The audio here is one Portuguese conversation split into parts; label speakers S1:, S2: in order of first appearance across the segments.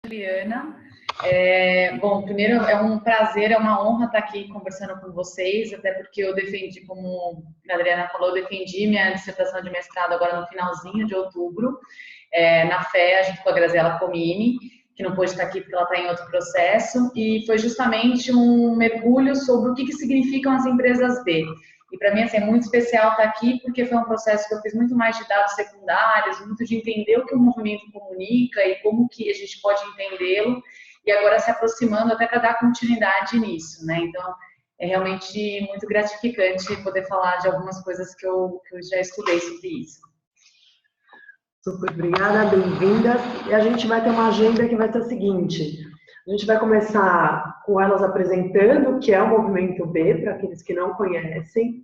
S1: Juliana. Bom, primeiro é um prazer, é uma honra estar aqui conversando com vocês, até porque eu defendi, como a Adriana falou, eu defendi minha dissertação de mestrado agora no finalzinho de outubro, na FEA, junto com a Graziela Comini, que não pôde estar aqui porque ela está em outro processo, e foi justamente um mergulho sobre o que significam as empresas B. E para mim, assim, é muito especial estar aqui, porque foi um processo que eu fiz muito mais de dados secundários, muito de entender o que o movimento comunica e como que a gente pode entendê-lo, e agora se aproximando até para dar continuidade nisso, né? Então, é realmente muito gratificante poder falar de algumas coisas que eu já estudei sobre isso.
S2: Super obrigada, bem-vindas. E a gente vai ter uma agenda que vai ser a seguinte: a gente vai começar com elas apresentando o que é o Movimento B, para aqueles que não conhecem,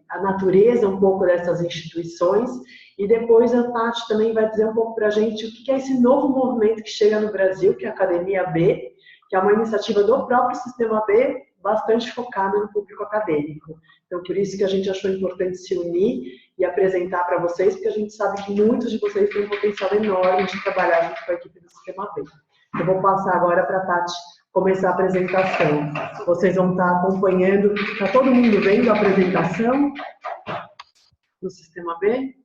S2: a natureza um pouco dessas instituições, e depois a Tati também vai dizer um pouco para a gente o que é esse novo movimento que chega no Brasil, que é a Academia B, que é uma iniciativa do próprio Sistema B, bastante focada no público acadêmico. Então, por isso que a gente achou importante se unir e apresentar para vocês, porque a gente sabe que muitos de vocês têm um potencial enorme de trabalhar junto com a equipe do Sistema B. Eu vou passar agora para a Tati começar a apresentação. Vocês vão estar acompanhando. Está todo mundo vendo a apresentação do Sistema B?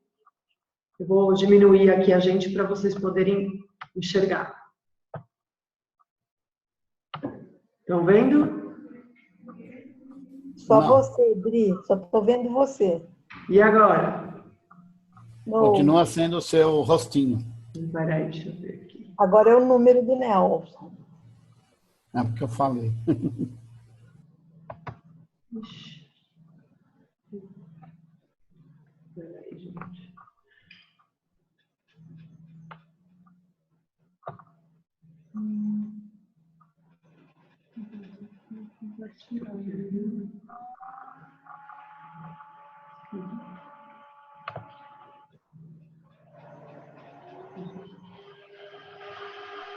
S2: Eu vou diminuir aqui a gente para vocês poderem enxergar. Estão vendo?
S3: Só você, Dri. Só estou vendo você.
S2: E agora?
S4: Continua sendo o seu rostinho.
S2: Peraí, deixa eu ver aqui.
S3: Agora é o número do Nelson.
S4: É porque eu falei.
S2: Peraí, gente.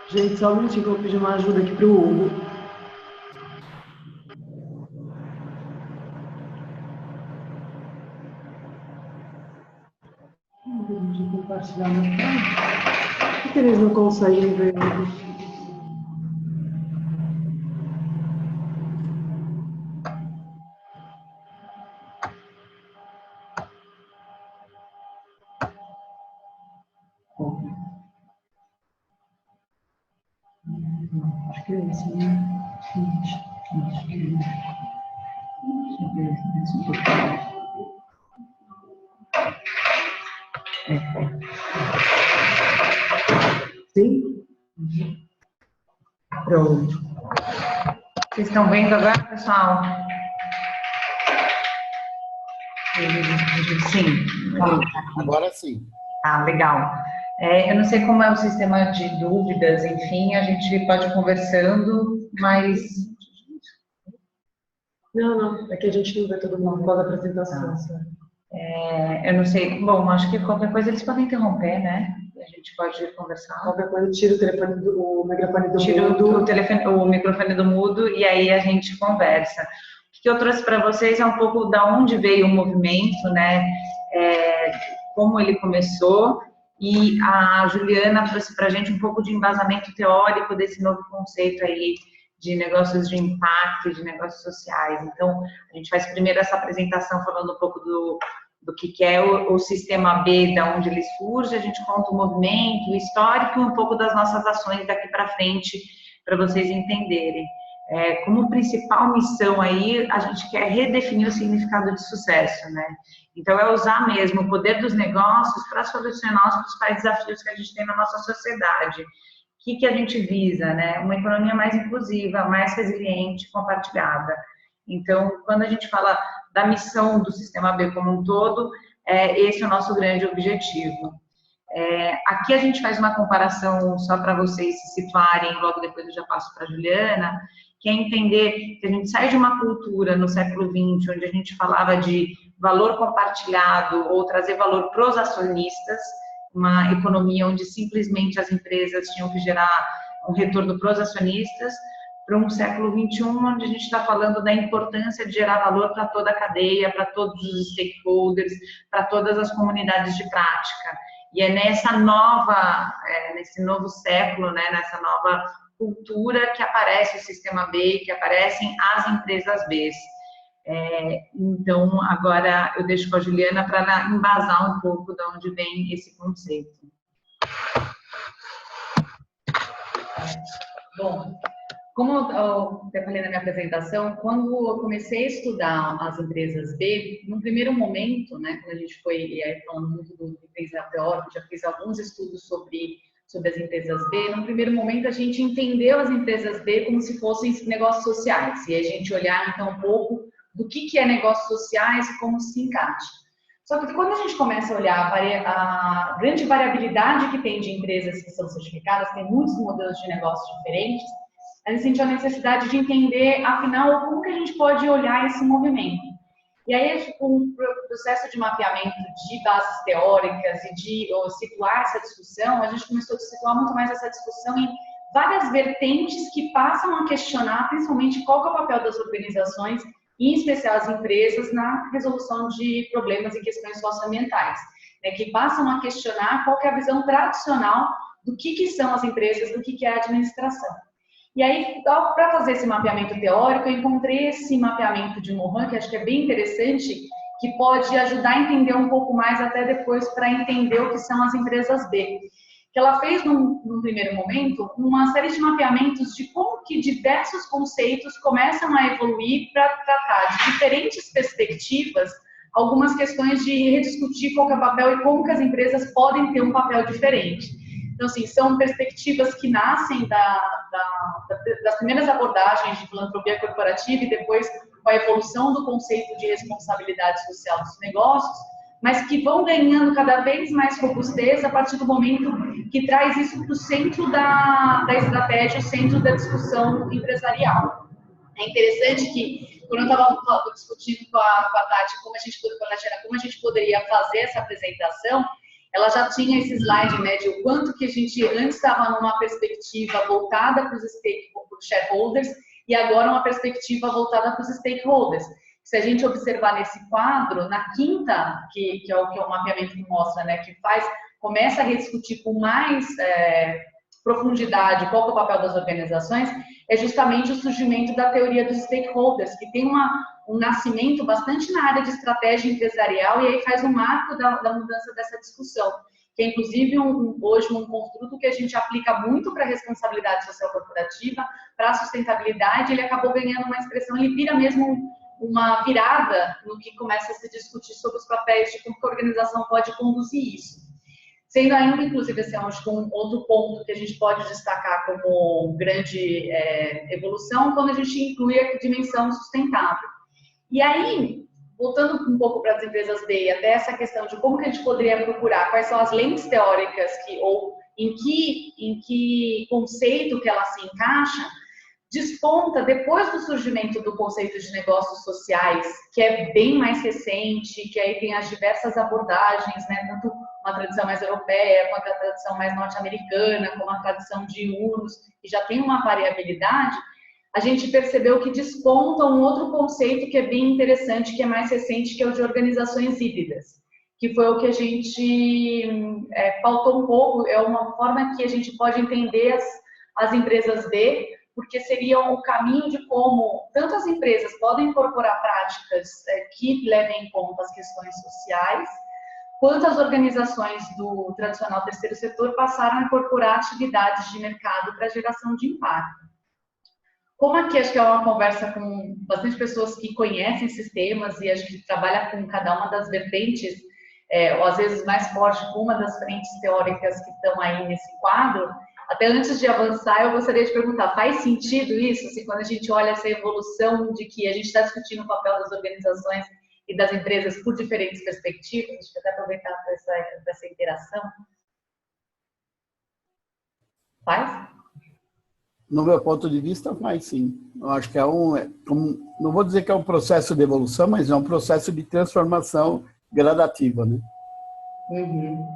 S2: Gente, só um minutinho que eu vou pedir uma ajuda aqui para o Hugo. De compartilhar na tela. Por que eles não conseguem ver? Acho que é isso, né? Acho que é isso. Deixa eu ver se um pouquinho. Sim? Pronto.
S1: Vocês estão vendo agora, pessoal? Sim.
S4: Agora sim.
S1: Ah, legal. Eu não sei como é o sistema de dúvidas, enfim, a gente pode ir conversando, mas...
S2: Não, é que a gente não vê todo mundo por causa da apresentação.
S1: Eu não sei, bom, acho que qualquer coisa eles podem interromper, né? A gente pode conversar.
S2: Qualquer coisa, tira o telefone o microfone do
S1: Tira
S2: mudo.
S1: o microfone do mudo e aí a gente conversa. O que eu trouxe para vocês é um pouco da onde veio o movimento, né? Como ele começou, e a Juliana trouxe para a gente um pouco de embasamento teórico desse novo conceito aí de negócios de impacto, de negócios sociais. Então, a gente faz primeiro essa apresentação falando um pouco do que é o Sistema B, da onde ele surge, a gente conta o movimento, o histórico e um pouco das nossas ações daqui para frente, para vocês entenderem. Como principal missão aí, a gente quer redefinir o significado de sucesso, né? Então, é usar mesmo o poder dos negócios para solucionar os principais desafios que a gente tem na nossa sociedade. O que a gente visa, né? Uma economia mais inclusiva, mais resiliente, compartilhada. Então, quando a gente fala da missão do Sistema B como um todo, esse é o nosso grande objetivo. Aqui a gente faz uma comparação só para vocês se situarem, logo depois eu já passo para a Juliana, que é entender que a gente sai de uma cultura no século XX, onde a gente falava de valor compartilhado ou trazer valor para os acionistas, uma economia onde simplesmente as empresas tinham que gerar um retorno para os acionistas, para um século XXI, onde a gente está falando da importância de gerar valor para toda a cadeia, para todos os stakeholders, para todas as comunidades de prática. E é nesse novo século, né, nessa nova cultura que aparece o sistema B, que aparecem as empresas Bs. Então, agora eu deixo com a Juliana para embasar um pouco de onde vem esse conceito. Bom, como eu falei na minha apresentação, quando eu comecei a estudar as empresas B, no primeiro momento, né, quando a gente foi falando muito do empresarial teórico, já fiz alguns estudos sobre as empresas B, no primeiro momento a gente entendeu as empresas B como se fossem negócios sociais, e a gente olhar então um pouco do que é negócios sociais e como se encaixa. Só que quando a gente começa a olhar a grande variabilidade que tem de empresas que são certificadas, tem muitos modelos de negócios diferentes, a gente sentiu a necessidade de entender, afinal, como que a gente pode olhar esse movimento. E aí, com o processo de mapeamento de bases teóricas e de situar essa discussão, a gente começou a situar muito mais essa discussão em várias vertentes que passam a questionar, principalmente, qual que é o papel das organizações, em especial as empresas, na resolução de problemas e questões socioambientais, né, que passam a questionar qual que é a visão tradicional do que são as empresas, do que é a administração. E aí, para fazer esse mapeamento teórico, eu encontrei esse mapeamento de Mohan, que acho que é bem interessante, que pode ajudar a entender um pouco mais até depois para entender o que são as empresas B. Que ela fez, num primeiro momento, uma série de mapeamentos de como que diversos conceitos começam a evoluir para tratar de diferentes perspectivas algumas questões de rediscutir qual que é o papel e como que as empresas podem ter um papel diferente. Então, assim, são perspectivas que nascem das primeiras abordagens de filantropia corporativa e depois com a evolução do conceito de responsabilidade social dos negócios, mas que vão ganhando cada vez mais robustez a partir do momento que traz isso para o centro da estratégia, o centro da discussão empresarial. É interessante que, quando eu estava discutindo com a Tati como a gente poderia fazer essa apresentação, ela já tinha esse slide, né, de o quanto que a gente antes estava numa perspectiva voltada para os shareholders e agora uma perspectiva voltada para os stakeholders. Se a gente observar nesse quadro, na quinta, que é o mapeamento que mostra, né, que começa a rediscutir com mais profundidade qual é o papel das organizações, é justamente o surgimento da teoria dos stakeholders, que tem um nascimento bastante na área de estratégia empresarial e aí faz um marco da mudança dessa discussão, que é inclusive hoje um construto que a gente aplica muito para a responsabilidade social corporativa, para a sustentabilidade, ele acabou ganhando uma expressão, ele vira mesmo uma virada no que começa a se discutir sobre os papéis de como a organização pode conduzir isso. Sendo ainda, inclusive, assim, acho que um outro ponto que a gente pode destacar como grande evolução, quando a gente inclui a dimensão sustentável. E aí, voltando um pouco para as empresas B, até essa questão de como que a gente poderia procurar, quais são as lentes teóricas ou em que conceito que ela se encaixa, desponta depois do surgimento do conceito de negócios sociais, que é bem mais recente, que aí tem as diversas abordagens, né, tanto uma tradição mais europeia, quanto a tradição mais norte-americana, como a tradição de UNOS, que já tem uma variabilidade, a gente percebeu que desponta um outro conceito que é bem interessante, que é mais recente, que é o de organizações híbridas, que foi o que a gente pautou um pouco, é uma forma que a gente pode entender as empresas B, porque seria o caminho de como tanto as empresas podem incorporar práticas que levem em conta as questões sociais, quanto as organizações do tradicional terceiro setor passaram a incorporar atividades de mercado para geração de impacto. Como aqui acho que é uma conversa com bastante pessoas que conhecem sistemas e a gente trabalha com cada uma das vertentes, ou às vezes mais forte com uma das frentes teóricas que estão aí nesse quadro, até antes de avançar, eu gostaria de perguntar, faz sentido isso? Assim, quando a gente olha essa evolução de que a gente está discutindo o papel das organizações e das empresas por diferentes perspectivas, acho que até aproveitar essa interação. Faz?
S4: No meu ponto de vista, faz sim. Eu acho que não vou dizer que é um processo de evolução, mas é um processo de transformação gradativa, né?
S1: Uhum.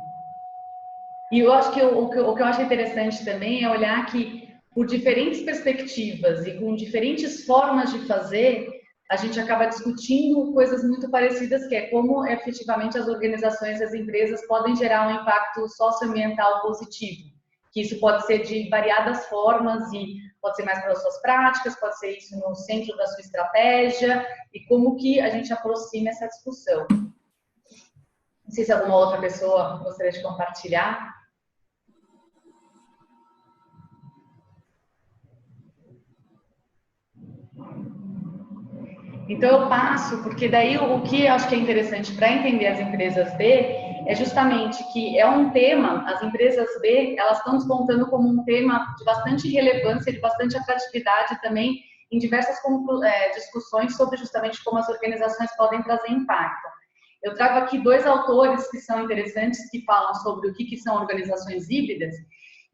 S1: E eu acho que o que eu acho interessante também é olhar que, por diferentes perspectivas e com diferentes formas de fazer, a gente acaba discutindo coisas muito parecidas, que é como efetivamente as organizações, as empresas podem gerar um impacto socioambiental positivo. Que isso pode ser de variadas formas e pode ser mais pelas suas práticas, pode ser isso no centro da sua estratégia e como que a gente aproxima essa discussão. Não sei se alguma outra pessoa gostaria de compartilhar. Então eu passo, porque daí o que eu acho que é interessante para entender as empresas B é justamente que é um tema, as empresas B, elas estão despontando como um tema de bastante relevância, de bastante atratividade também em diversas discussões sobre justamente como as organizações podem trazer impacto. Eu trago aqui 2 autores que são interessantes, que falam sobre o que são organizações híbridas,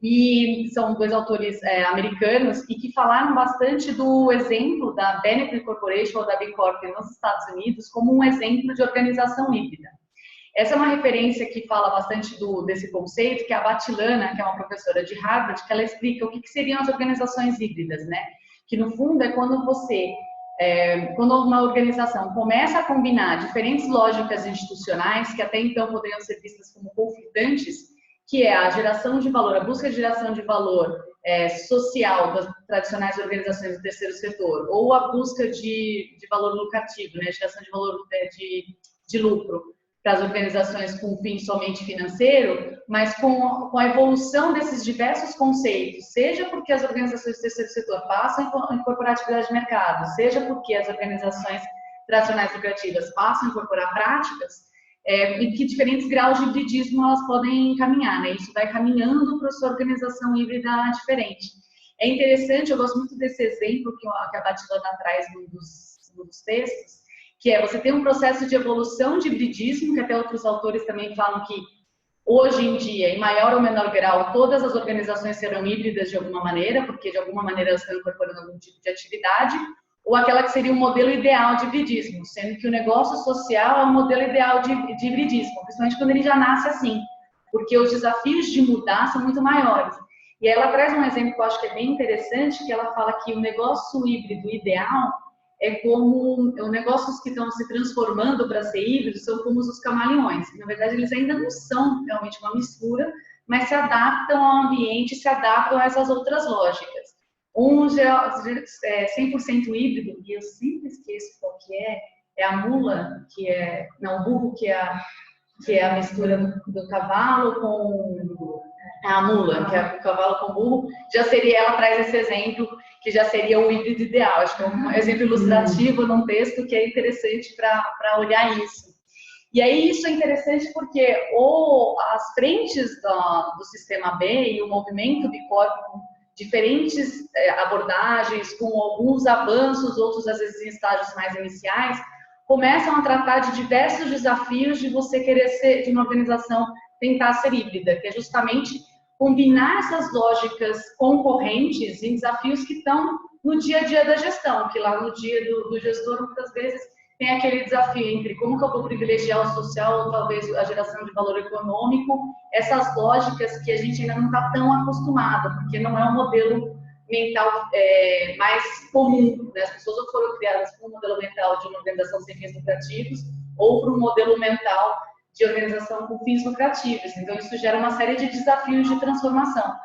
S1: e são 2 autores americanos e que falaram bastante do exemplo da Benefit Corporation ou da B Corp nos Estados Unidos como um exemplo de organização híbrida. Essa é uma referência que fala bastante desse conceito, que é a Batilana, que é uma professora de Harvard, que ela explica o que seriam as organizações híbridas, né? Que no fundo é quando quando uma organização começa a combinar diferentes lógicas institucionais, que até então poderiam ser vistas como conflitantes, que é a geração de valor, a busca de geração de valor social das tradicionais organizações do terceiro setor, ou a busca de valor lucrativo, né, geração de valor de lucro para as organizações com fim somente financeiro, mas com a evolução desses diversos conceitos, seja porque as organizações do terceiro setor passam a incorporar atividade de mercado, seja porque as organizações tradicionais lucrativas passam a incorporar práticas, e que diferentes graus de hibridismo elas podem caminhar, né? Isso vai caminhando para a sua organização híbrida diferente. É interessante, eu gosto muito desse exemplo que a Batilana traz num dos textos, que é você tem um processo de evolução de hibridismo, que até outros autores também falam que hoje em dia, em maior ou menor grau, todas as organizações serão híbridas de alguma maneira, porque de alguma maneira elas estão incorporando algum tipo de atividade, ou aquela que seria um modelo ideal de hibridismo, sendo que o negócio social é um modelo ideal de hibridismo, principalmente quando ele já nasce assim, porque os desafios de mudar são muito maiores. E aí ela traz um exemplo que eu acho que é bem interessante, que ela fala que o negócio híbrido ideal é como negócios que estão se transformando para ser híbridos, são como os camaleões. Na verdade, eles ainda não são realmente uma mistura, mas se adaptam ao ambiente, se adaptam a essas outras lógicas. Um é 100% híbrido, e eu sempre esqueço qual que é a mula, o burro, que é a mistura do cavalo com a mula, que é o cavalo com o burro, ela traz esse exemplo, que já seria o híbrido ideal. Acho que é um exemplo ilustrativo num texto que é interessante para olhar isso. E aí isso é interessante porque as frentes do sistema B e o movimento B Corp, diferentes abordagens, com alguns avanços, outros às vezes em estágios mais iniciais, começam a tratar de diversos desafios de você querer ser, de uma organização tentar ser híbrida, que é justamente combinar essas lógicas concorrentes em desafios que estão no dia a dia da gestão, que lá no dia do gestor, muitas vezes, tem aquele desafio entre como que eu vou privilegiar o social ou talvez a geração de valor econômico, essas lógicas que a gente ainda não está tão acostumado, porque não é um modelo mental mais comum, né? As pessoas ou foram criadas para um modelo mental de uma organização sem fins lucrativos ou para um modelo mental de organização com fins lucrativos. Então, isso gera uma série de desafios de transformação.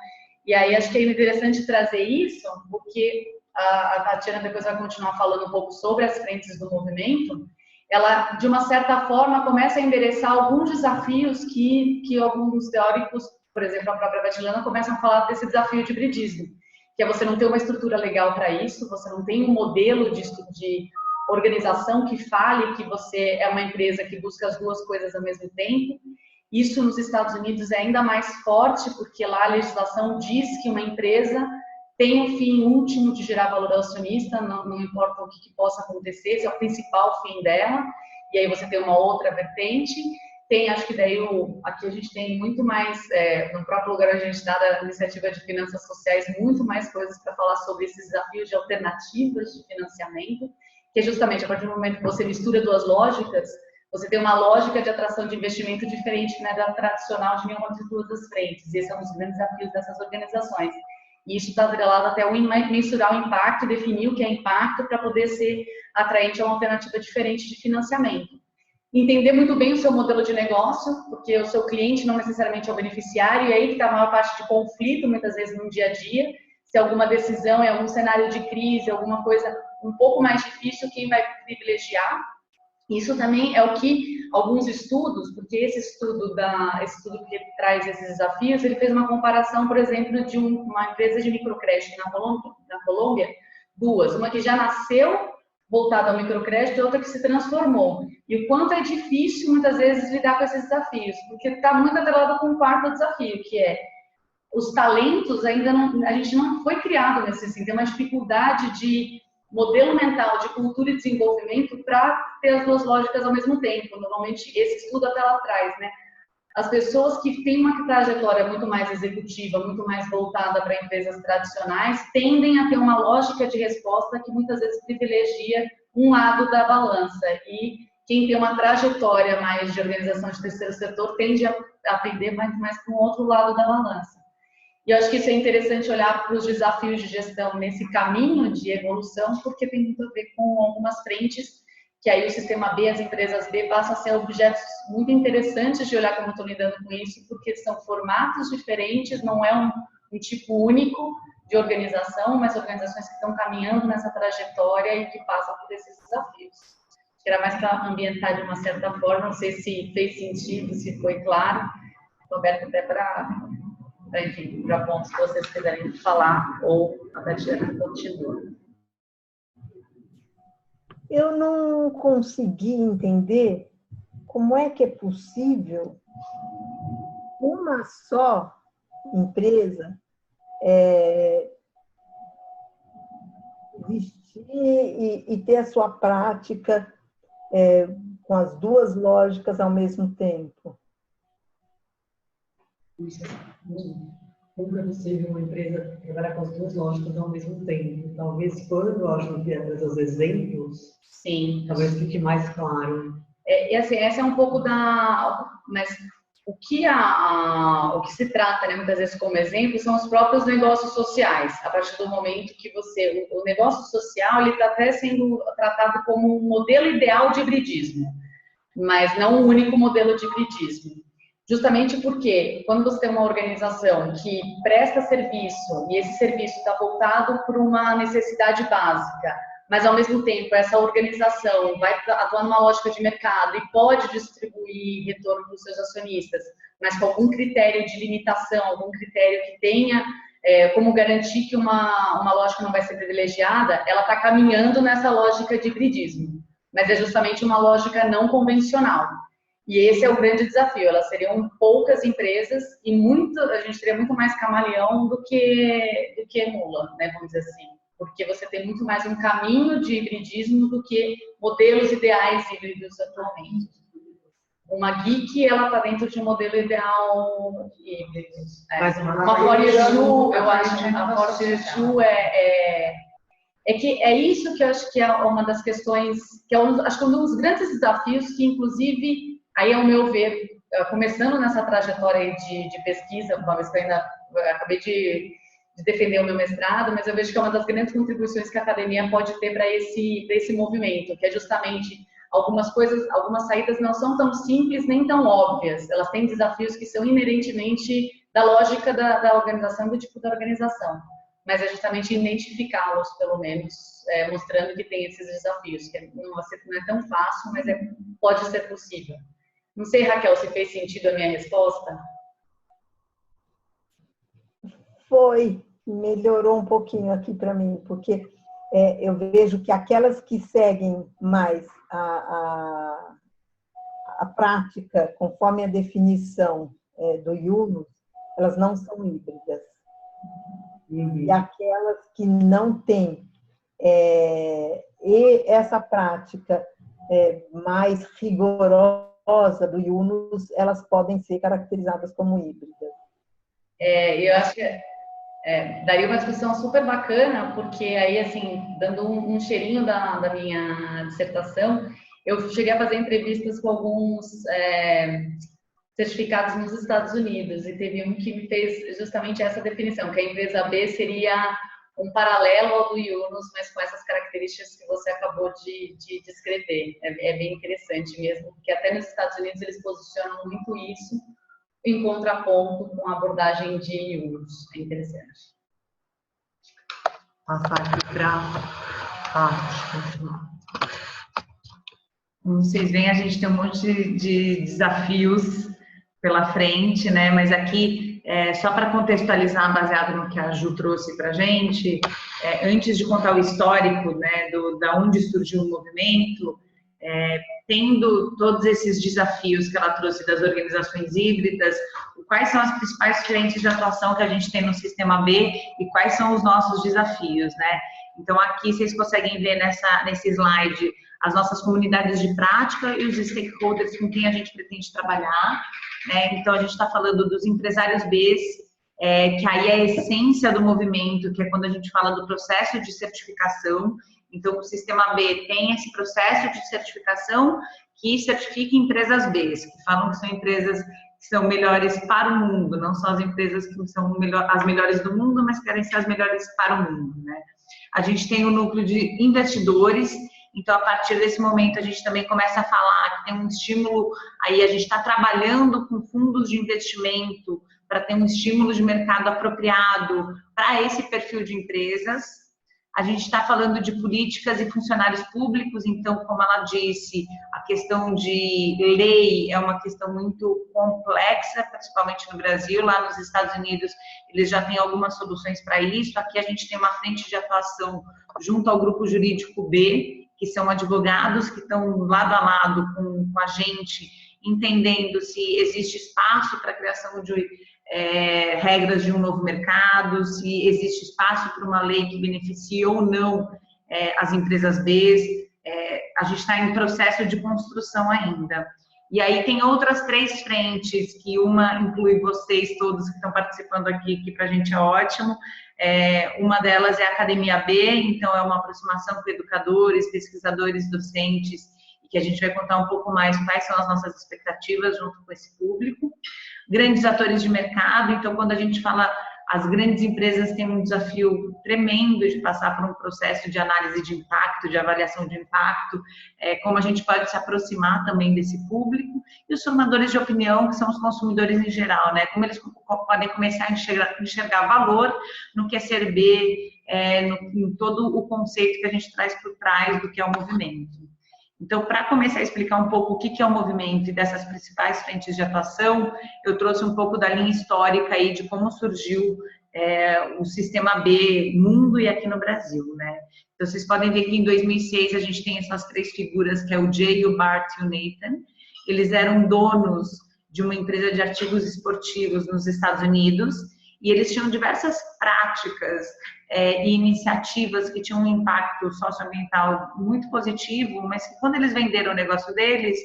S1: E aí, acho que é interessante trazer isso, porque a Tatiana depois vai continuar falando um pouco sobre as frentes do movimento. Ela, de uma certa forma, começa a endereçar alguns desafios que alguns teóricos, por exemplo, a própria Batilana, começam a falar desse desafio de hibridismo, que é você não ter uma estrutura legal para isso, você não tem um modelo de organização que fale que você é uma empresa que busca as duas coisas ao mesmo tempo. Isso nos Estados Unidos é ainda mais forte, porque lá a legislação diz que uma empresa tem o fim último de gerar valor ao acionista, não importa o que possa acontecer, esse é o principal fim dela, e aí você tem uma outra vertente. Tem, acho que daí, aqui a gente tem muito mais, no próprio lugar onde a gente está, da iniciativa de finanças sociais, muito mais coisas para falar sobre esses desafios de alternativas de financiamento, que é justamente a partir do momento que você mistura duas lógicas, você tem uma lógica de atração de investimento diferente, né, da tradicional de nenhuma de duas das frentes. E esse é um dos grandes desafios dessas organizações.
S5: E isso está atrelado até mensurar o impacto, definir o que é impacto para poder ser atraente a uma alternativa diferente de financiamento. Entender muito bem o seu modelo de negócio, porque o seu cliente não necessariamente é o beneficiário, e aí que está a maior parte de conflito, muitas vezes, no dia a dia. Se alguma decisão é algum cenário de crise, alguma coisa um pouco mais difícil, quem vai privilegiar? Isso também é o que alguns estudos, porque esse estudo que traz esses desafios, ele fez uma comparação, por exemplo, de uma empresa de microcrédito na Colômbia, duas, uma que já nasceu voltada ao microcrédito e outra que se transformou. E o quanto é difícil, muitas vezes, lidar com esses desafios, porque está muito atrelado com o quarto desafio, que é os talentos ainda não, a gente não foi criado nesse sentido, tem uma dificuldade de modelo mental de cultura e desenvolvimento para ter as duas lógicas ao mesmo tempo. Normalmente, esse estudo até lá atrás, né? As pessoas que têm uma trajetória muito mais executiva, muito mais voltada para empresas tradicionais, tendem a ter uma lógica de resposta que muitas vezes privilegia um lado da balança. E quem tem uma trajetória mais de organização de terceiro setor tende a atender mais para um outro lado da balança. E eu acho que isso é interessante olhar para os desafios de gestão nesse caminho de evolução, porque tem muito a ver com algumas frentes, que aí o sistema B, as empresas B, passam a ser objetos muito interessantes de olhar como estão lidando com isso, porque são formatos diferentes, não é um tipo único de organização, mas organizações que estão caminhando nessa trajetória e que passam por esses desafios. Era mais para ambientar de uma certa forma, não sei se fez sentido, se foi claro. Estou aberto até enfim, para pontos que vocês quiserem falar, ou a Tatiana continua.
S3: Eu não consegui entender como é que é possível uma só empresa existir e ter a sua prática com as duas lógicas ao mesmo tempo.
S2: Como é possível uma empresa trabalhar com as duas lógicas ao mesmo tempo? Talvez quando a Julia traz os exemplos,
S5: sim,
S2: talvez fique mais claro.
S5: E assim, essa é um pouco mas o que se trata, né, muitas vezes como exemplo, são os próprios negócios sociais. A partir do momento que o negócio social, ele está até sendo tratado como um modelo ideal de hibridismo, mas não o único modelo de hibridismo. Justamente porque quando você tem uma organização que presta serviço e esse serviço está voltado por uma necessidade básica, mas ao mesmo tempo essa organização vai atuar numa lógica de mercado e pode distribuir retorno para os seus acionistas, mas com algum critério de limitação, algum critério que tenha como garantir que uma lógica não vai ser privilegiada, ela está caminhando nessa lógica de hibridismo, mas é justamente uma lógica não convencional. E esse é o grande desafio, elas seriam poucas empresas e a gente teria muito mais camaleão do que mula, né, vamos dizer assim, porque você tem muito mais um caminho de hibridismo do que modelos ideais híbridos atualmente. Uma geek, ela está dentro de um modelo ideal híbrido. Uma Fortescue, eu acho que a Fortescue é isso que eu acho que é uma das questões, que acho que é um dos grandes desafios que, inclusive, aí, ao meu ver, começando nessa trajetória de pesquisa, uma vez que eu ainda acabei de defender o meu mestrado, mas eu vejo que é uma das grandes contribuições que a academia pode ter para esse movimento, que é justamente algumas saídas não são tão simples nem tão óbvias, elas têm desafios que são inerentemente da lógica da organização, do tipo da organização, mas é justamente identificá-los, pelo menos, mostrando que tem esses desafios, que não é tão fácil, mas pode ser possível. Não sei, Raquel, se fez sentido a minha resposta.
S3: Foi, melhorou um pouquinho aqui para mim, porque eu vejo que aquelas que seguem mais a prática, conforme a definição do Yunus, elas não são híbridas. Uhum. E aquelas que não têm e essa prática mais rigorosa do Yunus, elas podem ser caracterizadas como híbridas.
S5: Eu acho que daria uma discussão super bacana, porque aí, assim, dando um cheirinho da minha dissertação, eu cheguei a fazer entrevistas com alguns certificados nos Estados Unidos, e teve um que me fez justamente essa definição, que a empresa B seria um paralelo ao do Yunus, mas com essas características que você acabou de descrever. É bem interessante mesmo, porque até nos Estados Unidos eles posicionam muito isso em contraponto com a abordagem de Yunus. É interessante.
S2: Passar aqui para a
S1: Como vocês veem, a gente tem um monte de desafios pela frente, né? Mas aqui, só para contextualizar, baseado no que a Ju trouxe para a gente, antes de contar o histórico, né, da onde surgiu o movimento, tendo todos esses desafios que ela trouxe das organizações híbridas, quais são as principais frentes de atuação que a gente tem no Sistema B e quais são os nossos desafios, né? Então, aqui vocês conseguem ver nesse slide as nossas comunidades de prática e os stakeholders com quem a gente pretende trabalhar, né? Então, a gente está falando dos empresários Bs, que aí é a essência do movimento, que é quando a gente fala do processo de certificação. Então, o Sistema B tem esse processo de certificação que certifica empresas Bs, que falam que são empresas que são melhores para o mundo, não só as empresas que são as melhores do mundo, mas querem ser as melhores para o mundo, né? A gente tem o núcleo de investidores. Então, a partir desse momento, a gente também começa a falar que tem um estímulo, aí a gente está trabalhando com fundos de investimento para ter um estímulo de mercado apropriado para esse perfil de empresas. A gente está falando de políticas e funcionários públicos, então, como ela disse, a questão de lei é uma questão muito complexa, principalmente no Brasil. Lá nos Estados Unidos, eles já têm algumas soluções para isso. Aqui a gente tem uma frente de atuação junto ao Grupo Jurídico B, que são advogados que estão lado a lado com a gente, entendendo se existe espaço para a criação de regras de um novo mercado, se existe espaço para uma lei que beneficie ou não as empresas B. A gente está em processo de construção ainda. E aí tem outras 3 frentes, que uma inclui vocês todos que estão participando aqui, que para a gente é ótimo. Uma delas é a Academia B, então é uma aproximação com educadores, pesquisadores, docentes, e que a gente vai contar um pouco mais quais são as nossas expectativas junto com esse público. Grandes atores de mercado, então quando a gente fala, as grandes empresas têm um desafio tremendo de passar por um processo de análise de impacto, de avaliação de impacto, como a gente pode se aproximar também desse público, e os formadores de opinião, que são os consumidores em geral, né? Como eles podem começar a enxergar valor no que é ser B, em todo o conceito que a gente traz por trás do que é o movimento. Então, para começar a explicar um pouco o que é o movimento e dessas principais frentes de atuação, eu trouxe um pouco da linha histórica aí de como surgiu o Sistema B mundo e aqui no Brasil, né? Então, vocês podem ver que em 2006 a gente tem essas 3 figuras, que é o Jay, o Bart e o Nathan. Eles eram donos de uma empresa de artigos esportivos nos Estados Unidos e eles tinham diversas práticas e iniciativas que tinham um impacto socioambiental muito positivo, mas que quando eles venderam o negócio deles,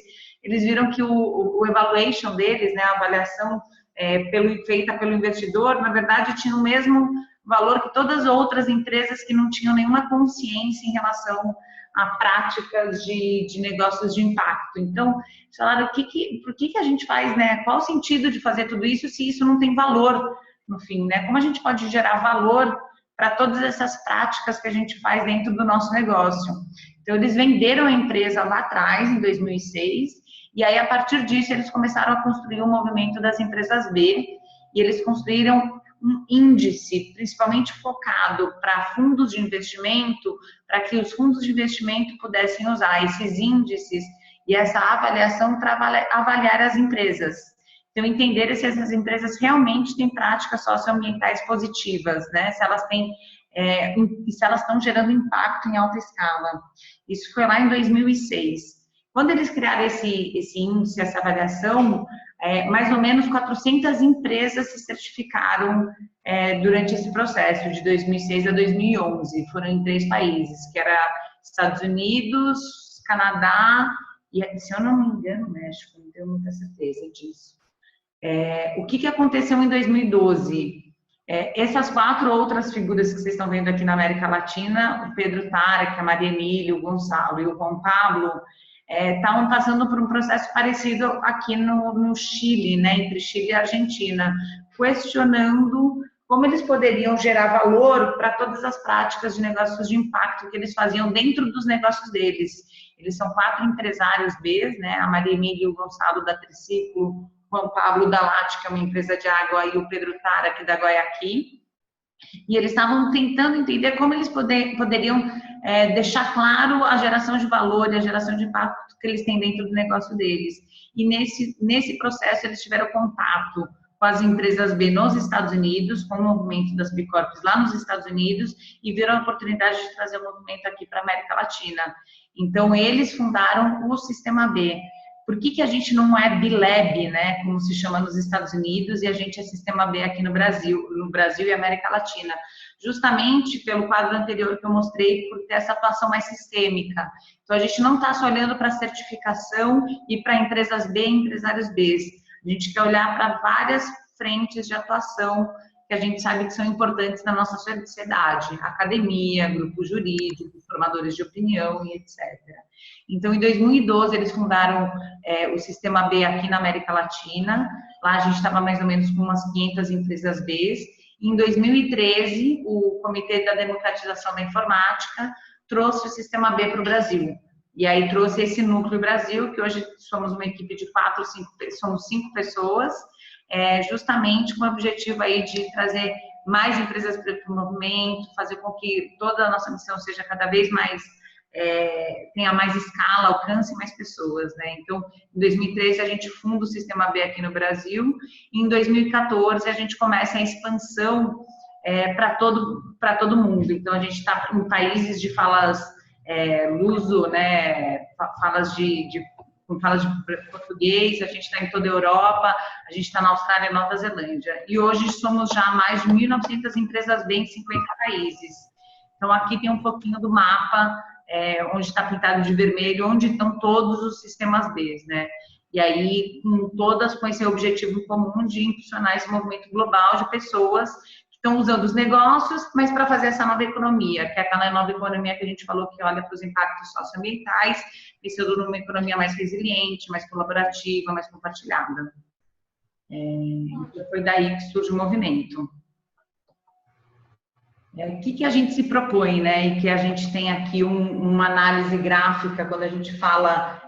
S1: eles viram que o evaluation deles, né, a avaliação feita pelo investidor, na verdade tinha o mesmo valor que todas as outras empresas que não tinham nenhuma consciência em relação a práticas de negócios de impacto. Então, falaram, por que a gente faz, né? Qual o sentido de fazer tudo isso se isso não tem valor no fim, né? Como a gente pode gerar valor para todas essas práticas que a gente faz dentro do nosso negócio? Então, eles venderam a empresa lá atrás, em 2006, e aí, a partir disso, eles começaram a construir o movimento das empresas B, e eles construíram um índice, principalmente focado para fundos de investimento, para que os fundos de investimento pudessem usar esses índices e essa avaliação para avaliar as empresas. Então, entender se essas empresas realmente têm práticas socioambientais positivas, né? Se elas têm, se elas estão gerando impacto em alta escala. Isso foi lá em 2006. Quando eles criaram esse índice, essa avaliação, mais ou menos 400 empresas se certificaram durante esse processo, de 2006 a 2011. Foram em 3 países, que era Estados Unidos, Canadá e, se eu não me engano, México. Não tenho muita certeza disso. O que aconteceu em 2012? Essas 4 outras figuras que vocês estão vendo aqui na América Latina, o Pedro Tarek, a Maria Emília, o Gonçalo e o Juan Pablo, estavam passando por um processo parecido aqui no Chile, né, entre Chile e Argentina, questionando como eles poderiam gerar valor para todas as práticas de negócios de impacto que eles faziam dentro dos negócios deles. Eles são 4 empresários B, né, a Maria Emília e o Gonçalo da Triciclo, o Juan Pablo da Late, que é uma empresa de água, e o Pedro Tara, aqui da Guayaqui. E eles estavam tentando entender como eles poderiam deixar claro a geração de valor e a geração de impacto que eles têm dentro do negócio deles. E nesse processo eles tiveram contato com as empresas B nos Estados Unidos, com o movimento das B Corps lá nos Estados Unidos, e viram a oportunidade de trazer o movimento aqui para a América Latina. Então, eles fundaram o Sistema B. Por que a gente não é B-Lab, né, como se chama nos Estados Unidos, e a gente é Sistema B aqui no Brasil e América Latina? Justamente pelo quadro anterior que eu mostrei, por ter essa atuação mais sistêmica. Então, a gente não está só olhando para a certificação e para empresas B e empresários B. A gente quer olhar para várias frentes de atuação que a gente sabe que são importantes na nossa sociedade, academia, grupo jurídico, formadores de opinião e etc. Então, em 2012, eles fundaram o Sistema B aqui na América Latina. Lá a gente estava mais ou menos com umas 500 empresas B. Em 2013, o Comitê da Democratização da Informática trouxe o Sistema B para o Brasil. E aí trouxe esse núcleo Brasil, que hoje somos uma equipe de 5 pessoas, justamente com o objetivo aí de trazer mais empresas para o movimento, fazer com que toda a nossa missão seja cada vez mais, tenha mais escala, alcance mais pessoas, né? Então, em 2013 a gente funda o Sistema B aqui no Brasil, e em 2014 a gente começa a expansão para todo mundo. Então, a gente está em países de falas luso, né, falas de português, a gente está em toda a Europa, a gente está na Austrália e Nova Zelândia. E hoje somos já mais de 1.900 empresas B em 50 países. Então, aqui tem um pouquinho do mapa, onde está pintado de vermelho, onde estão todos os sistemas B, né? E aí, todas com esse objetivo em comum de impulsionar esse movimento global de pessoas estão usando os negócios, mas para fazer essa nova economia, que é aquela nova economia que a gente falou que olha para os impactos socioambientais, pensando numa economia mais resiliente, mais colaborativa, mais compartilhada. Então foi daí que surge o movimento. O que a gente se propõe, né? E que a gente tem aqui uma análise gráfica quando a gente fala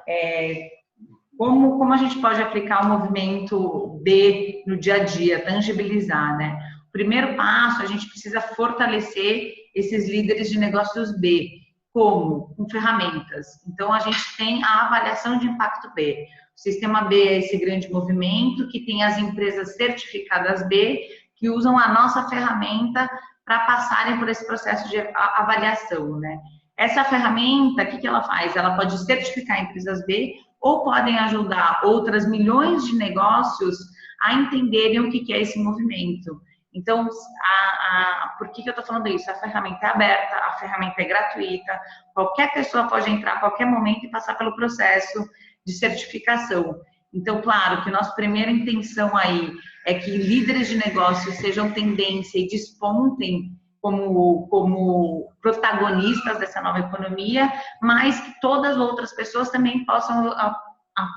S1: como a gente pode aplicar o movimento B no dia a dia, tangibilizar, né? Primeiro passo, a gente precisa fortalecer esses líderes de negócios B. Como? Com ferramentas. Então, a gente tem a avaliação de impacto B. O Sistema B é esse grande movimento que tem as empresas certificadas B que usam a nossa ferramenta para passarem por esse processo de avaliação, né? Essa ferramenta, o que ela faz? Ela pode certificar empresas B ou podem ajudar outras milhões de negócios a entenderem o que é esse movimento. Então, por que eu estou falando isso? A ferramenta é aberta, a ferramenta é gratuita, qualquer pessoa pode entrar a qualquer momento e passar pelo processo de certificação. Então, claro que nossa primeira intenção aí é que líderes de negócios sejam tendência e despontem como protagonistas dessa nova economia, mas que todas as outras pessoas também possam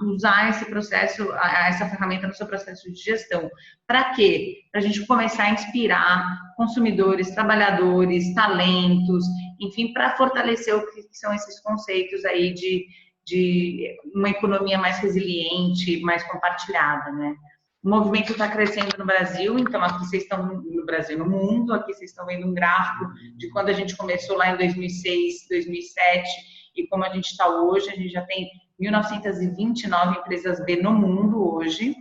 S1: usar esse processo, essa ferramenta no seu processo de gestão. Para quê? Para a gente começar a inspirar consumidores, trabalhadores, talentos, enfim, para fortalecer o que são esses conceitos aí de uma economia mais resiliente, mais compartilhada, né? O movimento está crescendo no Brasil, então aqui vocês estão no Brasil, no mundo, aqui vocês estão vendo um gráfico de quando a gente começou lá em 2006, 2007 e como a gente está hoje. A gente já tem 1.929 empresas B no mundo hoje,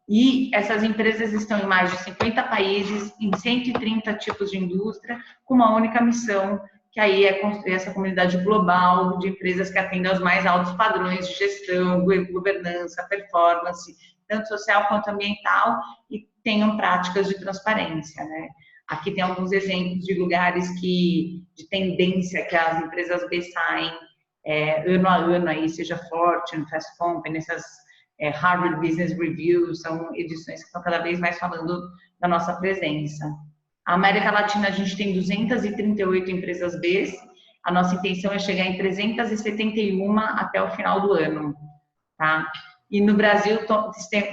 S1: e essas empresas estão em mais de 50 países, em 130 tipos de indústria, com uma única missão, que aí é construir essa comunidade global de empresas que atendam aos mais altos padrões de gestão, governança, performance, tanto social quanto ambiental, e tenham práticas de transparência, né? Aqui tem alguns exemplos de lugares de tendência que as empresas B saem ano a ano, aí, seja Fortune, Fast Company, essas Harvard Business Review, são edições que estão cada vez mais falando da nossa presença. A América Latina, a gente tem 238 empresas B, A nossa intenção é chegar em 371 até o final do ano, tá? E no Brasil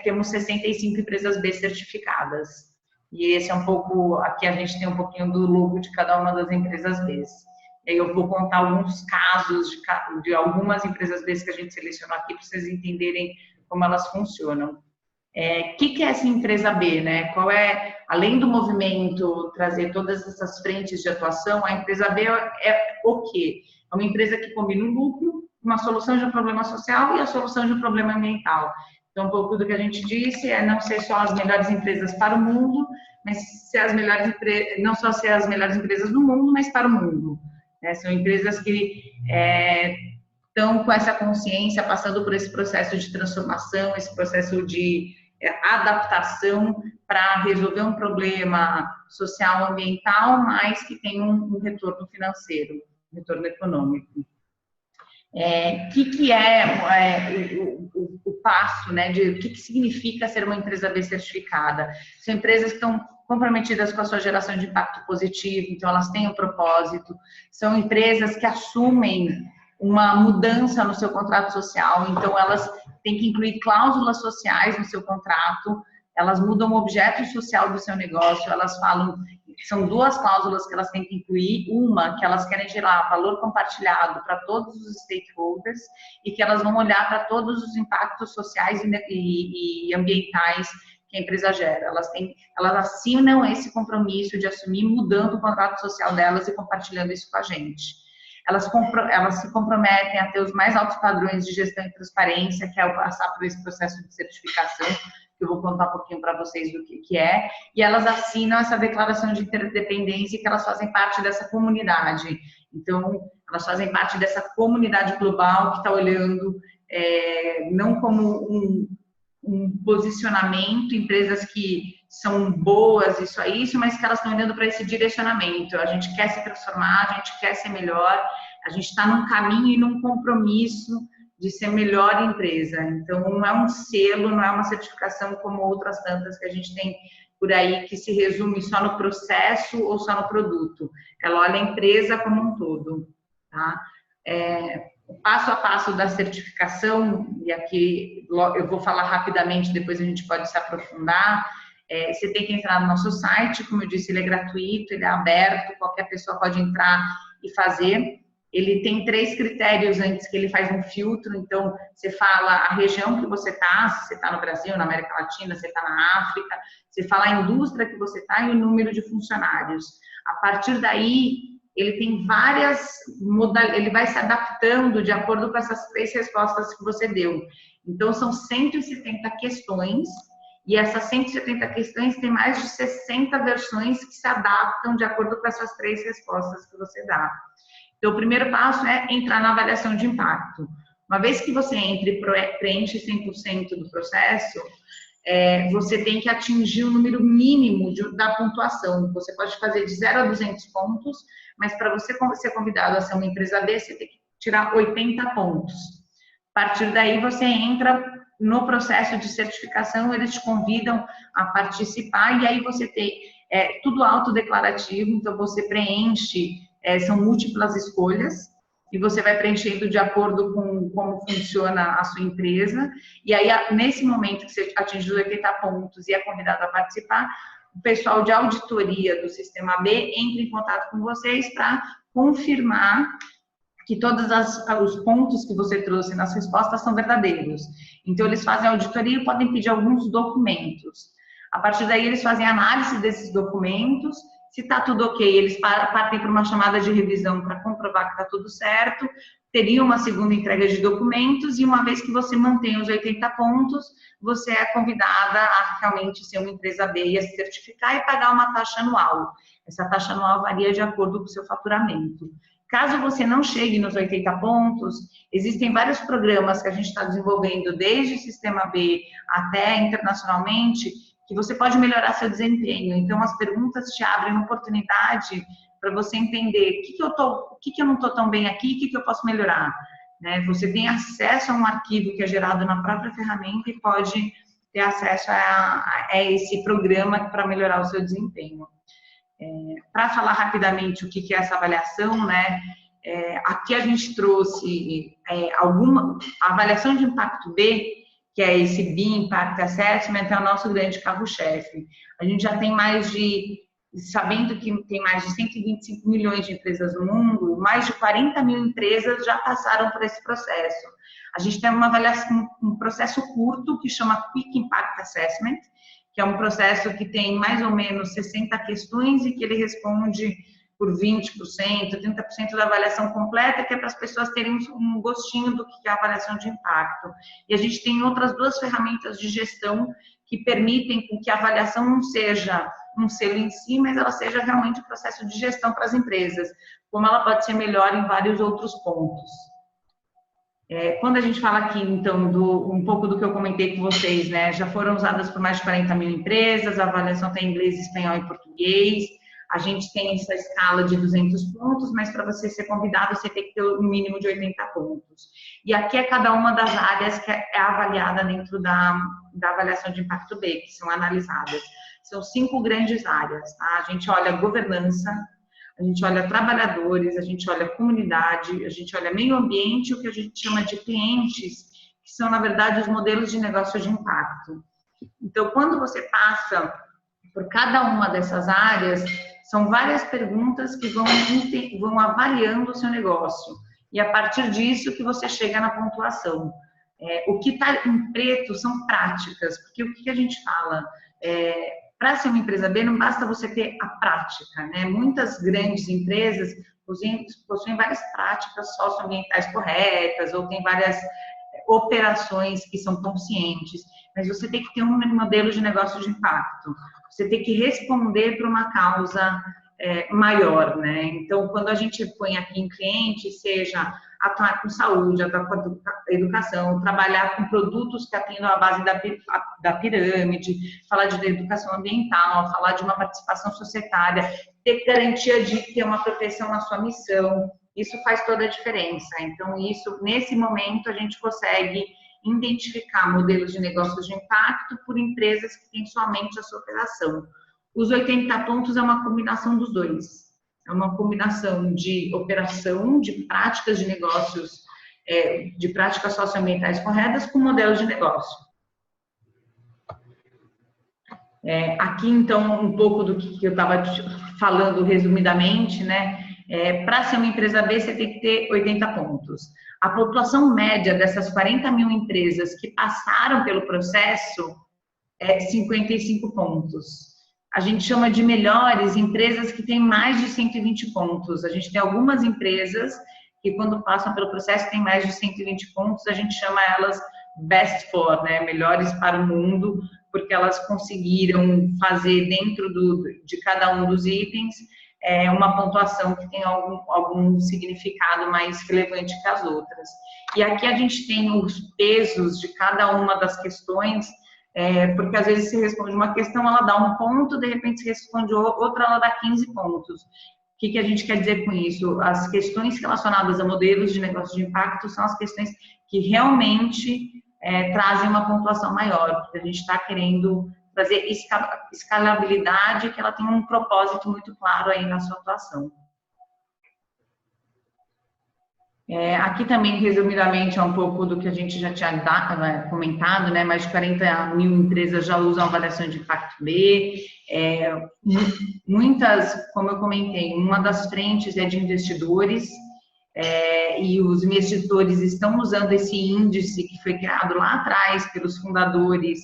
S1: temos 65 empresas B certificadas. E esse é um pouco, aqui a gente tem um pouquinho do logo de cada uma das empresas B. E aí eu vou contar alguns casos de algumas empresas B que a gente selecionou aqui para vocês entenderem como elas funcionam. O que é essa empresa B, né? Qual é, além do movimento trazer todas essas frentes de atuação, a empresa B é o quê? É uma empresa que combina o lucro, uma solução de um problema social e a solução de um problema ambiental. Então, um pouco do que a gente disse é não ser só as melhores empresas para o mundo, mas ser as melhores não só ser as melhores empresas do mundo, mas para o mundo. São empresas que estão com essa consciência, passando por esse processo de transformação, esse processo de adaptação para resolver um problema social, ambiental, mas que tem um retorno financeiro, um retorno econômico. Que é o passo, né, de o que significa ser uma empresa B certificada? São empresas que estão comprometidas com a sua geração de impacto positivo, então elas têm um propósito, são empresas que assumem uma mudança no seu contrato social, então elas têm que incluir cláusulas sociais no seu contrato, elas mudam o objeto social do seu negócio, elas falam, são 2 cláusulas que elas têm que incluir, uma que elas querem gerar valor compartilhado para todos os stakeholders e que elas vão olhar para todos os impactos sociais e ambientais que a empresa gera. Elas assinam esse compromisso de assumir mudando o contrato social delas e compartilhando isso com a gente. Elas se comprometem a ter os mais altos padrões de gestão e transparência, que é passar por esse processo de certificação, que eu vou contar um pouquinho para vocês do que é, e elas assinam essa declaração de interdependência que elas fazem parte dessa comunidade. Então, elas fazem parte dessa comunidade global que está olhando não como um posicionamento, empresas que são boas, isso, mas que elas estão olhando para esse direcionamento. A gente quer se transformar, a gente quer ser melhor, a gente está num caminho e num compromisso de ser melhor empresa. Então, não é um selo, não é uma certificação como outras tantas que a gente tem por aí, que se resume só no processo ou só no produto. Ela olha a empresa como um todo, tá? O passo a passo da certificação, e aqui eu vou falar rapidamente, depois a gente pode se aprofundar. Você tem que entrar no nosso site, como eu disse, ele é gratuito, ele é aberto, qualquer pessoa pode entrar e fazer. Ele tem 3 critérios antes que ele faz um filtro, então você fala a região que você está, se você está no Brasil, na América Latina, se você está na África, você fala a indústria que você está e o número de funcionários. A partir daí, ele tem várias modalidades, ele vai se adaptando de acordo com essas 3 respostas que você deu. Então, são 170 questões, e essas 170 questões têm mais de 60 versões que se adaptam de acordo com essas 3 respostas que você dá. Então, o primeiro passo é entrar na avaliação de impacto. Uma vez que você entra e preenche 100% do processo, você tem que atingir o número mínimo da pontuação. Você pode fazer de 0 a 200 pontos, mas para você ser convidado a ser uma empresa B, você tem que tirar 80 pontos. A partir daí, você entra no processo de certificação, eles te convidam a participar, e aí você tem tudo autodeclarativo, então você preenche, são múltiplas escolhas, e você vai preenchendo de acordo com como funciona a sua empresa, e aí nesse momento que você atinge os 80 pontos e é convidado a participar, o pessoal de auditoria do Sistema B entra em contato com vocês para confirmar que todos os pontos que você trouxe nas respostas são verdadeiros. Então, eles fazem auditoria e podem pedir alguns documentos. A partir daí, eles fazem análise desses documentos. Se está tudo ok, eles partem para uma chamada de revisão para comprovar que está tudo certo. Teria uma segunda entrega de documentos e uma vez que você mantém os 80 pontos, você é convidada a realmente ser uma empresa B e a se certificar e pagar uma taxa anual. Essa taxa anual varia de acordo com o seu faturamento. Caso você não chegue nos 80 pontos, existem vários programas que a gente está desenvolvendo desde o Sistema B até internacionalmente, que você pode melhorar seu desempenho. Então, as perguntas te abrem uma oportunidade para você entender o que eu não estou tão bem aqui, o que eu posso melhorar. Né? Você tem acesso a um arquivo que é gerado na própria ferramenta e pode ter acesso a esse programa para melhorar o seu desempenho. Para falar rapidamente o que é essa avaliação, né? aqui a gente trouxe a avaliação de impacto B, que é esse B Impact Assessment, é o nosso grande carro-chefe. A gente já tem sabendo que tem mais de 125 milhões de empresas no mundo, mais de 40 mil empresas já passaram por esse processo. A gente tem uma avaliação, um processo curto que chama Quick Impact Assessment, que é um processo que tem mais ou menos 60 questões e que ele responde por 20%, 30% da avaliação completa, que é para as pessoas terem um gostinho do que é a avaliação de impacto. E a gente tem outras 2 ferramentas de gestão que permitem que a avaliação não seja um selo em si, mas ela seja realmente um processo de gestão para as empresas, como ela pode ser melhor em vários outros pontos. Quando a gente fala aqui, então, um pouco do que eu comentei com vocês, né, já foram usadas por mais de 40 mil empresas, a avaliação está em inglês, espanhol e português, a gente tem essa escala de 200 pontos, mas para você ser convidado, você tem que ter um mínimo de 80 pontos. E aqui é cada uma das áreas que é avaliada dentro da avaliação de impacto B, que são analisadas. São 5 grandes áreas, tá? A gente olha governança, a gente olha trabalhadores, a gente olha comunidade, a gente olha meio ambiente, o que a gente chama de clientes, que são, na verdade, os modelos de negócio de impacto. Então, quando você passa por cada uma dessas áreas, são várias perguntas que vão avaliando o seu negócio. E, a partir disso, que você chega na pontuação. O que está em preto são práticas, porque o que a gente fala? Para ser uma empresa B, não basta você ter a prática, né? Muitas grandes empresas possuem várias práticas socioambientais corretas, ou tem várias operações que são conscientes, mas você tem que ter um modelo de negócio de impacto. Você tem que responder para uma causa maior, né? Então, quando a gente põe aqui em cliente, seja atuar com saúde, atuar com educação, trabalhar com produtos que atendam a base da pirâmide, falar de educação ambiental, falar de uma participação societária, ter garantia de ter uma proteção na sua missão, isso faz toda a diferença. Então, nesse momento, a gente consegue identificar modelos de negócios de impacto por empresas que têm somente a sua operação. Os 80 pontos é uma combinação dos dois. É uma combinação de operação, de práticas de negócios, de práticas socioambientais corretas com modelos de negócio. Aqui, então, um pouco do que eu estava falando resumidamente, né? Para ser uma empresa B, você tem que ter 80 pontos. A pontuação média dessas 40 mil empresas que passaram pelo processo é 55 pontos. A gente chama de melhores empresas que têm mais de 120 pontos. A gente tem algumas empresas que, quando passam pelo processo, têm mais de 120 pontos. A gente chama elas best for, né? Melhores para o mundo, porque elas conseguiram fazer dentro de cada um dos itens uma pontuação que tem algum significado mais relevante que as outras. E aqui a gente tem os pesos de cada uma das questões, porque às vezes se responde uma questão, ela dá 1 ponto, de repente se responde outra, ela dá 15 pontos. O que a gente quer dizer com isso? As questões relacionadas a modelos de negócio de impacto são as questões que realmente trazem uma pontuação maior, porque a gente está querendo trazer escalabilidade, que ela tem um propósito muito claro aí na sua atuação. Aqui também, resumidamente, é um pouco do que a gente já tinha comentado, né? Mais de 40 mil empresas já usam avaliação de impacto B. Muitas, como eu comentei, uma das frentes é de investidores, e os investidores estão usando esse índice que foi criado lá atrás pelos fundadores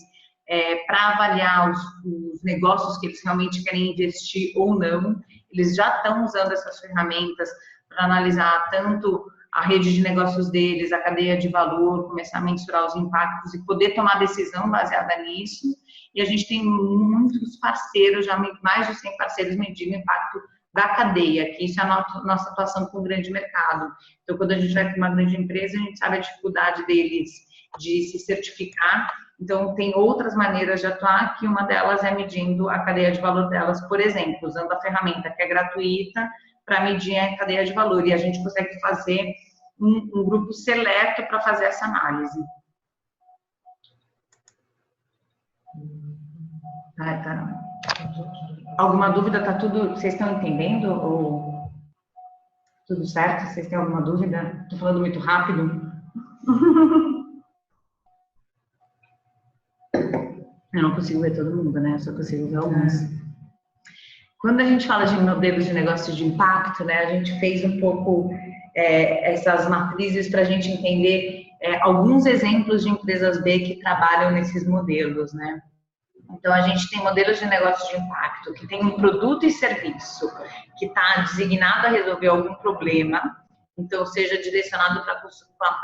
S1: para avaliar os negócios que eles realmente querem investir ou não. Eles já estão usando essas ferramentas para analisar tanto a rede de negócios deles, a cadeia de valor, começar a mensurar os impactos e poder tomar decisão baseada nisso. E a gente tem muitos parceiros, já mais de 100 parceiros medindo o impacto da cadeia, que isso é a nossa atuação com o grande mercado. Então, quando a gente vai para uma grande empresa, a gente sabe a dificuldade deles de se certificar. Então, tem outras maneiras de atuar, que uma delas é medindo a cadeia de valor delas, por exemplo, usando a ferramenta que é gratuita para medir a cadeia de valor. E a gente consegue fazer um grupo seleto para fazer essa análise. Tá. Alguma dúvida? Tá tudo? Vocês estão entendendo? Ou... Tudo certo? Vocês têm alguma dúvida? Estou falando muito rápido? Eu não consigo ver todo mundo, né? Eu só consigo ver alguns. Quando a gente fala de modelos de negócio de impacto, né? A gente fez um pouco essas matrizes para a gente entender alguns exemplos de empresas B que trabalham nesses modelos, né? Então, a gente tem modelos de negócio de impacto que tem um produto e serviço que está designado a resolver algum problema, então, seja direcionado para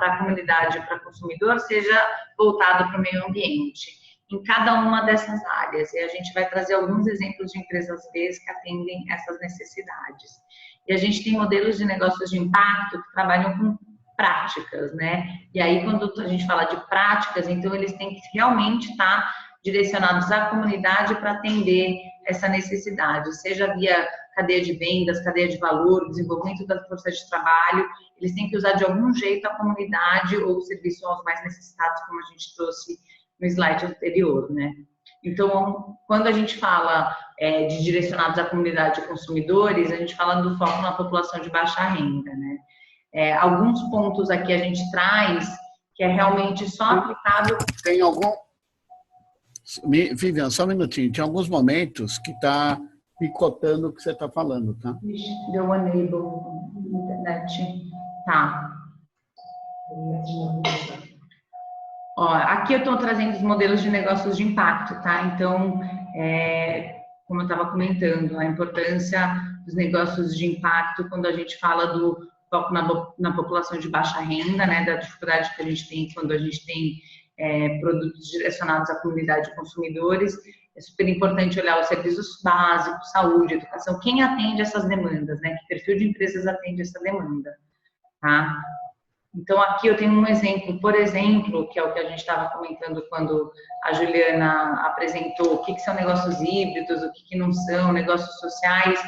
S1: a comunidade, para o consumidor, seja voltado para o meio ambiente, em cada uma dessas áreas. E a gente vai trazer alguns exemplos de empresas B que atendem essas necessidades. E a gente tem modelos de negócios de impacto que trabalham com práticas, né? E aí, quando a gente fala de práticas, então, eles têm que realmente estar direcionados à comunidade para atender essa necessidade, seja via cadeia de vendas, cadeia de valor, desenvolvimento da força de trabalho, eles têm que usar de algum jeito a comunidade ou o serviço aos mais necessitados, como a gente trouxe no slide anterior, né? Então, quando a gente fala de direcionados à comunidade de consumidores, a gente fala do foco na população de baixa renda, né? Alguns pontos aqui a gente traz que é realmente só aplicável...
S4: Tem algum... Vivian, só um minutinho. Tem alguns momentos que está picotando o que você está falando, tá?
S1: Deu um enable internet. Tá. Ó, aqui eu estou trazendo os modelos de negócios de impacto, tá? Então, como eu estava comentando, a importância dos negócios de impacto quando a gente fala do foco na população de baixa renda, né? Da dificuldade que a gente tem quando a gente tem produtos direcionados à comunidade de consumidores. É super importante olhar os serviços básicos, saúde, educação, quem atende essas demandas, né? Que perfil de empresas atende essa demanda, tá? Então, aqui eu tenho um exemplo, por exemplo, que é o que a gente estava comentando quando a Juliana apresentou o que são negócios híbridos, o que não são, negócios sociais,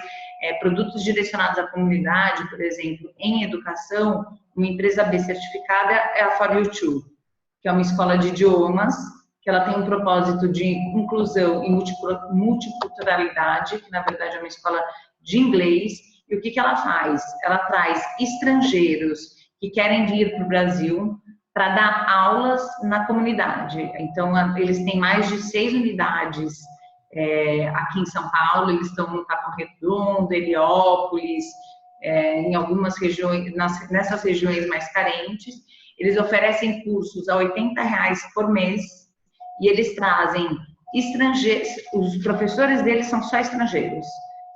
S1: produtos direcionados à comunidade, por exemplo, em educação, uma empresa B certificada é a For You Too, que é uma escola de idiomas, que ela tem um propósito de inclusão e multiculturalidade, que na verdade é uma escola de inglês. E o que ela faz? Ela traz estrangeiros que querem vir para o Brasil para dar aulas na comunidade. Então, eles têm mais de 6 unidades aqui em São Paulo, eles estão no Capão Redondo, Heliópolis, em algumas regiões, nessas regiões mais carentes. Eles oferecem cursos a R$80 por mês e eles trazem estrangeiros, os professores deles são só estrangeiros,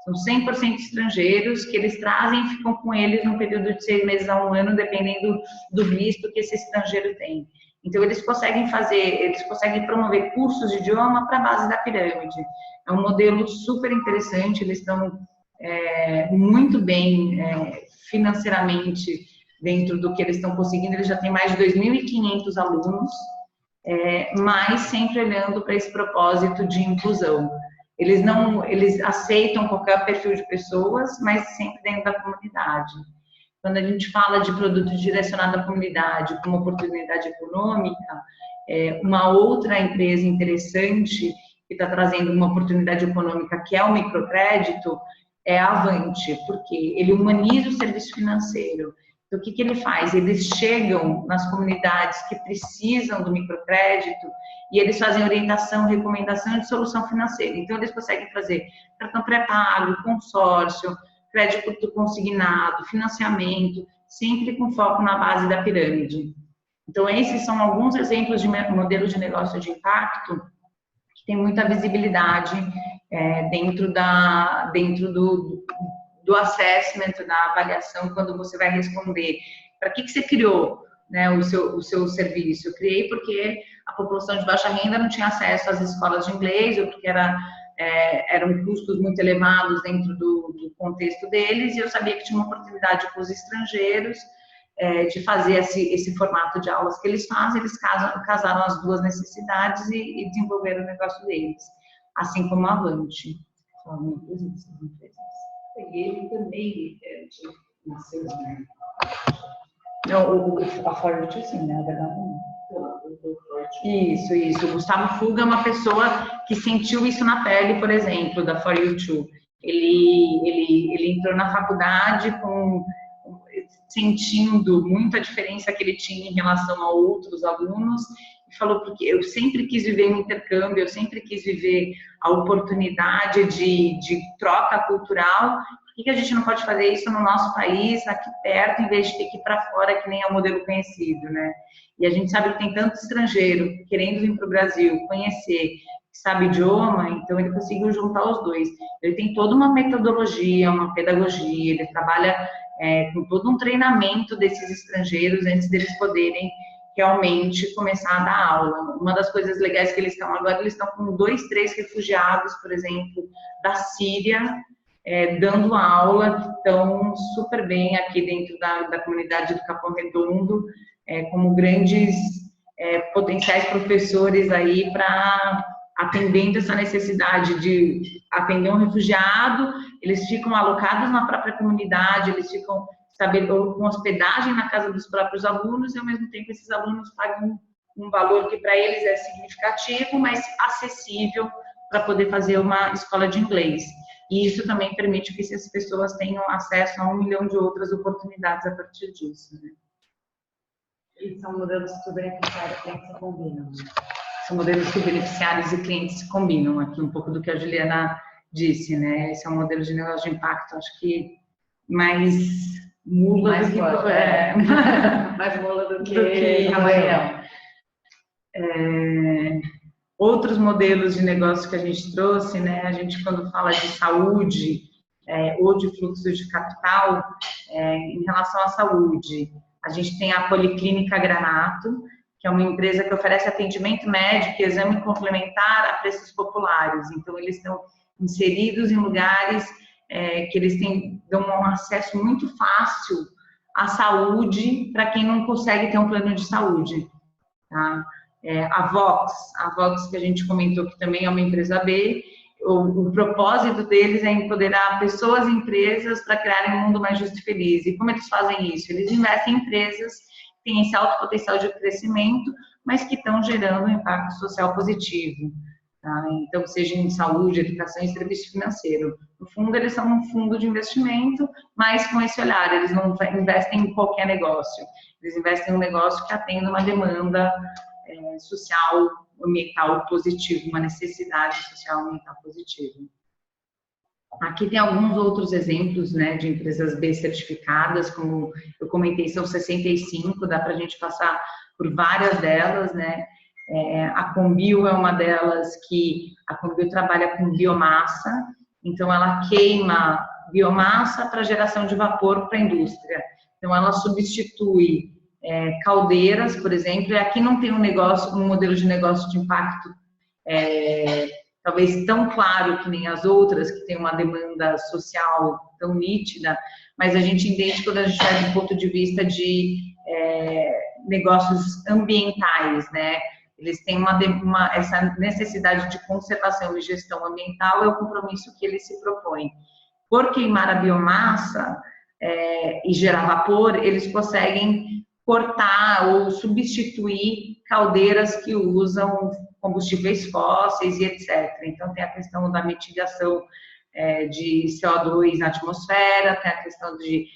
S1: são 100% estrangeiros que eles trazem e ficam com eles num período de 6 meses a 1 ano, dependendo do visto que esse estrangeiro tem. Então, eles conseguem promover cursos de idioma para a base da pirâmide. É um modelo super interessante, eles estão muito bem financeiramente dentro do que eles estão conseguindo. Eles já têm mais de 2.500 alunos, mas sempre olhando para esse propósito de inclusão. Eles aceitam qualquer perfil de pessoas, mas sempre dentro da comunidade. Quando a gente fala de produto direcionado à comunidade como oportunidade econômica, uma outra empresa interessante que está trazendo uma oportunidade econômica, que é o microcrédito, é a Avante, porque ele humaniza o serviço financeiro. Então, o que ele faz? Eles chegam nas comunidades que precisam do microcrédito e eles fazem orientação, recomendação de solução financeira. Então, eles conseguem fazer cartão pré-pago, consórcio, crédito consignado, financiamento, sempre com foco na base da pirâmide. Então, esses são alguns exemplos de modelos de negócio de impacto que tem muita visibilidade dentro do assessment, da avaliação, quando você vai responder para que você criou, né, o seu serviço. Eu criei porque a população de baixa renda não tinha acesso às escolas de inglês, ou porque eram custos muito elevados dentro do contexto deles, e eu sabia que tinha uma oportunidade com os estrangeiros de fazer esse formato de aulas que eles fazem. Eles casaram as duas necessidades e desenvolveram o negócio deles, assim como a Avante.
S5: E ele também nasceu, né?
S1: Não, a For You Too, sim, né? Na verdade, não. Isso. O Gustavo Fuga é uma pessoa que sentiu isso na pele, por exemplo, da For You Too. Ele entrou na faculdade com sentindo muita diferença que ele tinha em relação a outros alunos, e falou, porque eu sempre quis viver um intercâmbio, eu sempre quis viver a oportunidade de troca cultural, por que a gente não pode fazer isso no nosso país, aqui perto, em vez de ter que ir para fora, que nem é o modelo conhecido, né? E a gente sabe que tem tanto estrangeiro querendo vir para o Brasil, conhecer, sabe idioma, então ele conseguiu juntar os dois. Ele tem toda uma metodologia, uma pedagogia, ele trabalha com todo um treinamento desses estrangeiros antes deles poderem realmente começar a dar aula. Uma das coisas legais que eles estão agora, eles estão com 2, 3 refugiados, por exemplo, da Síria, dando aula, que estão super bem aqui dentro da comunidade do Capão Redondo, como grandes potenciais professores aí para atendendo essa necessidade de atender um refugiado, eles ficam alocados na própria comunidade, eles ficam com hospedagem na casa dos próprios alunos, e ao mesmo tempo esses alunos pagam um valor que para eles é significativo, mas acessível para poder fazer uma escola de inglês. E isso também permite que essas pessoas tenham acesso a 1 milhão de outras oportunidades a partir disso, né?
S6: E são modelos que o beneficiário e cliente se combinam.
S1: São modelos que beneficiários e clientes se combinam. Aqui um pouco do que a Juliana disse, né? Esse é um modelo de negócio de impacto, acho que mais mula
S6: mais
S1: do que...
S6: mais mula do que camarão.
S1: Outros modelos de negócio que a gente trouxe, né? A gente, quando fala de saúde ou de fluxo de capital, em relação à saúde, a gente tem a Policlínica Granato, que é uma empresa que oferece atendimento médico e exame complementar a preços populares. Então, eles estão inseridos em lugares que eles dão um acesso muito fácil à saúde para quem não consegue ter um plano de saúde. Tá? A Vox, que a gente comentou que também é uma empresa B, o propósito deles é empoderar pessoas e empresas para criarem um mundo mais justo e feliz. E como eles fazem isso? Eles investem em empresas que têm esse alto potencial de crescimento, mas que estão gerando um impacto social positivo. Tá? Então, seja em saúde, educação e serviço financeiro. No fundo, eles são um fundo de investimento, mas com esse olhar, eles não investem em qualquer negócio. Eles investem em um negócio que atenda uma demanda social, ambiental positiva, uma necessidade social ambiental positiva. Aqui tem alguns outros exemplos, né, de empresas B certificadas, como eu comentei, são 65, dá para a gente passar por várias delas, né. A Combio é uma delas, que a Combio trabalha com biomassa, então ela queima biomassa para geração de vapor para a indústria. Então ela substitui caldeiras, por exemplo, e aqui não tem um modelo de negócio de impacto talvez tão claro que nem as outras, que tem uma demanda social tão nítida, mas a gente entende quando a gente vai do ponto de vista de negócios ambientais, né? Eles têm essa necessidade de conservação e gestão ambiental, é o compromisso que eles se propõem. Por queimar a biomassa e gerar vapor, eles conseguem cortar ou substituir caldeiras que usam combustíveis fósseis e etc. Então, tem a questão da mitigação de CO2 na atmosfera, tem a questão de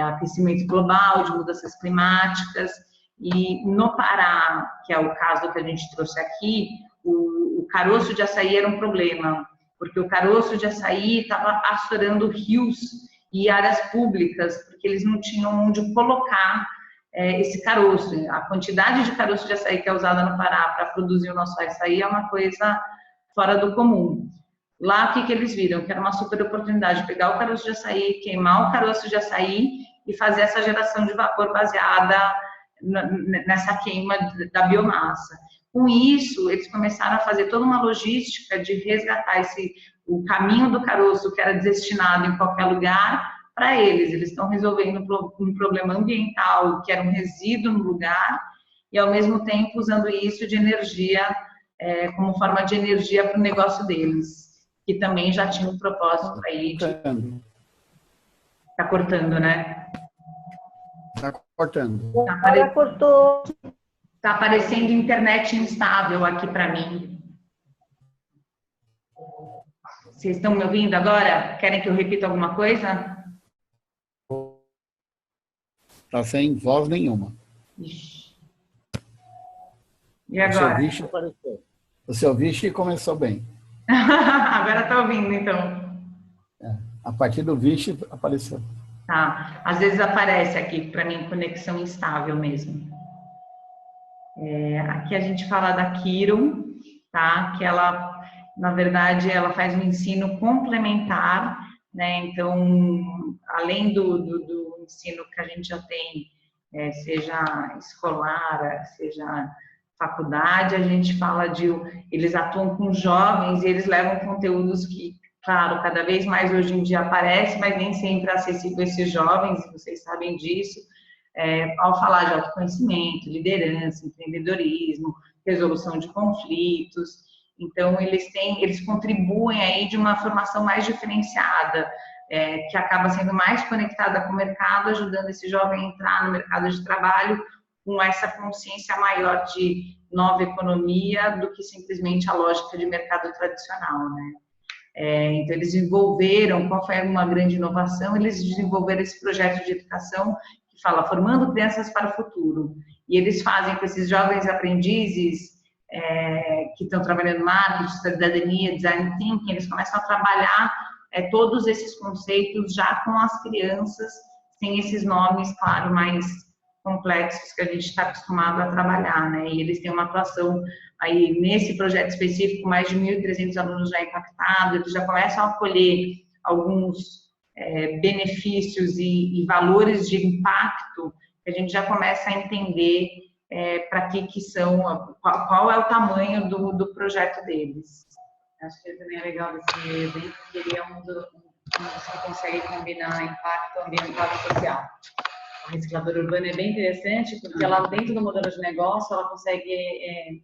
S1: aquecimento global, de mudanças climáticas. E no Pará, que é o caso que a gente trouxe aqui, o caroço de açaí era um problema, porque o caroço de açaí estava assorando rios e áreas públicas, porque eles não tinham onde colocar esse caroço. A quantidade de caroço de açaí que é usada no Pará para produzir o nosso açaí é uma coisa fora do comum. Lá, o que eles viram? Que era uma super oportunidade, pegar o caroço de açaí, queimar o caroço de açaí e fazer essa geração de vapor baseada nessa queima da biomassa. Com isso, eles começaram a fazer toda uma logística de resgatar o caminho do caroço que era destinado em qualquer lugar para eles. Eles estão resolvendo um problema ambiental, que era um resíduo no lugar, e ao mesmo tempo usando isso de energia, como forma de energia para o negócio deles, que também já tinha um propósito aí de... Tá cortando, né?
S4: Tá cortando.
S3: Agora cortou.
S1: Tá aparecendo internet instável aqui para mim. Vocês estão me ouvindo agora? Querem que eu repita alguma coisa?
S4: Está sem voz nenhuma.
S1: Ixi. E agora?
S4: O seu vixe apareceu. O seu vixe começou bem.
S1: Agora está ouvindo, então.
S4: A partir do vixe apareceu.
S1: Tá. Às vezes aparece aqui, para mim, conexão instável mesmo. Aqui a gente fala da Kiron, tá? Que ela, na verdade, ela faz um ensino complementar, né? Então, além do ensino que a gente já tem, seja escolar, seja faculdade, a gente fala eles atuam com jovens e eles levam conteúdos que, claro, cada vez mais hoje em dia aparece, mas nem sempre é acessível a esses jovens, vocês sabem disso. Ao falar de autoconhecimento, liderança, empreendedorismo, resolução de conflitos. Então, eles contribuem aí de uma formação mais diferenciada, que acaba sendo mais conectada com o mercado, ajudando esse jovem a entrar no mercado de trabalho com essa consciência maior de nova economia do que simplesmente a lógica de mercado tradicional, né? Então, eles desenvolveram, qual foi uma grande inovação? Eles desenvolveram esse projeto de educação que fala formando crianças para o futuro. E eles fazem com esses jovens aprendizes que estão trabalhando em marketing, cidadania, design thinking, eles começam a trabalhar todos esses conceitos já com as crianças, sem esses nomes, claro, mais complexos que a gente está acostumado a trabalhar, né? E eles têm uma atuação aí nesse projeto específico, mais de 1.300 alunos já impactados, eles já começam a colher alguns benefícios e valores de impacto que a gente já começa a entender para que são, qual é o tamanho do projeto deles.
S5: Acho que também é legal desse evento, que ele é um dos que consegue combinar impacto ambiental e social. A recicladora urbana é bem interessante, porque ela, dentro do modelo de negócio, ela consegue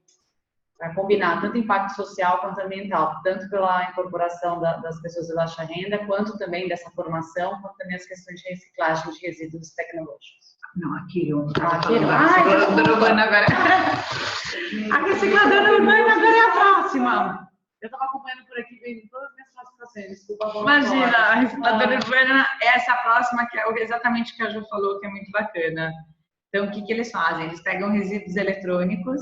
S5: combinar tanto impacto social quanto ambiental, tanto pela incorporação das pessoas de baixa renda, quanto também dessa formação, quanto também as questões de reciclagem de resíduos tecnológicos.
S1: Não, a Kiron.
S5: A recicladora urbana agora.
S1: A recicladora urbana agora é a próxima.
S5: Eu estava acompanhando por aqui, vendo todas as minhas participações, desculpa.
S1: Imagina, a recicladora urbana é essa próxima, que é exatamente o que a Ju falou, que é muito bacana. Então, o que eles fazem? Eles pegam resíduos eletrônicos,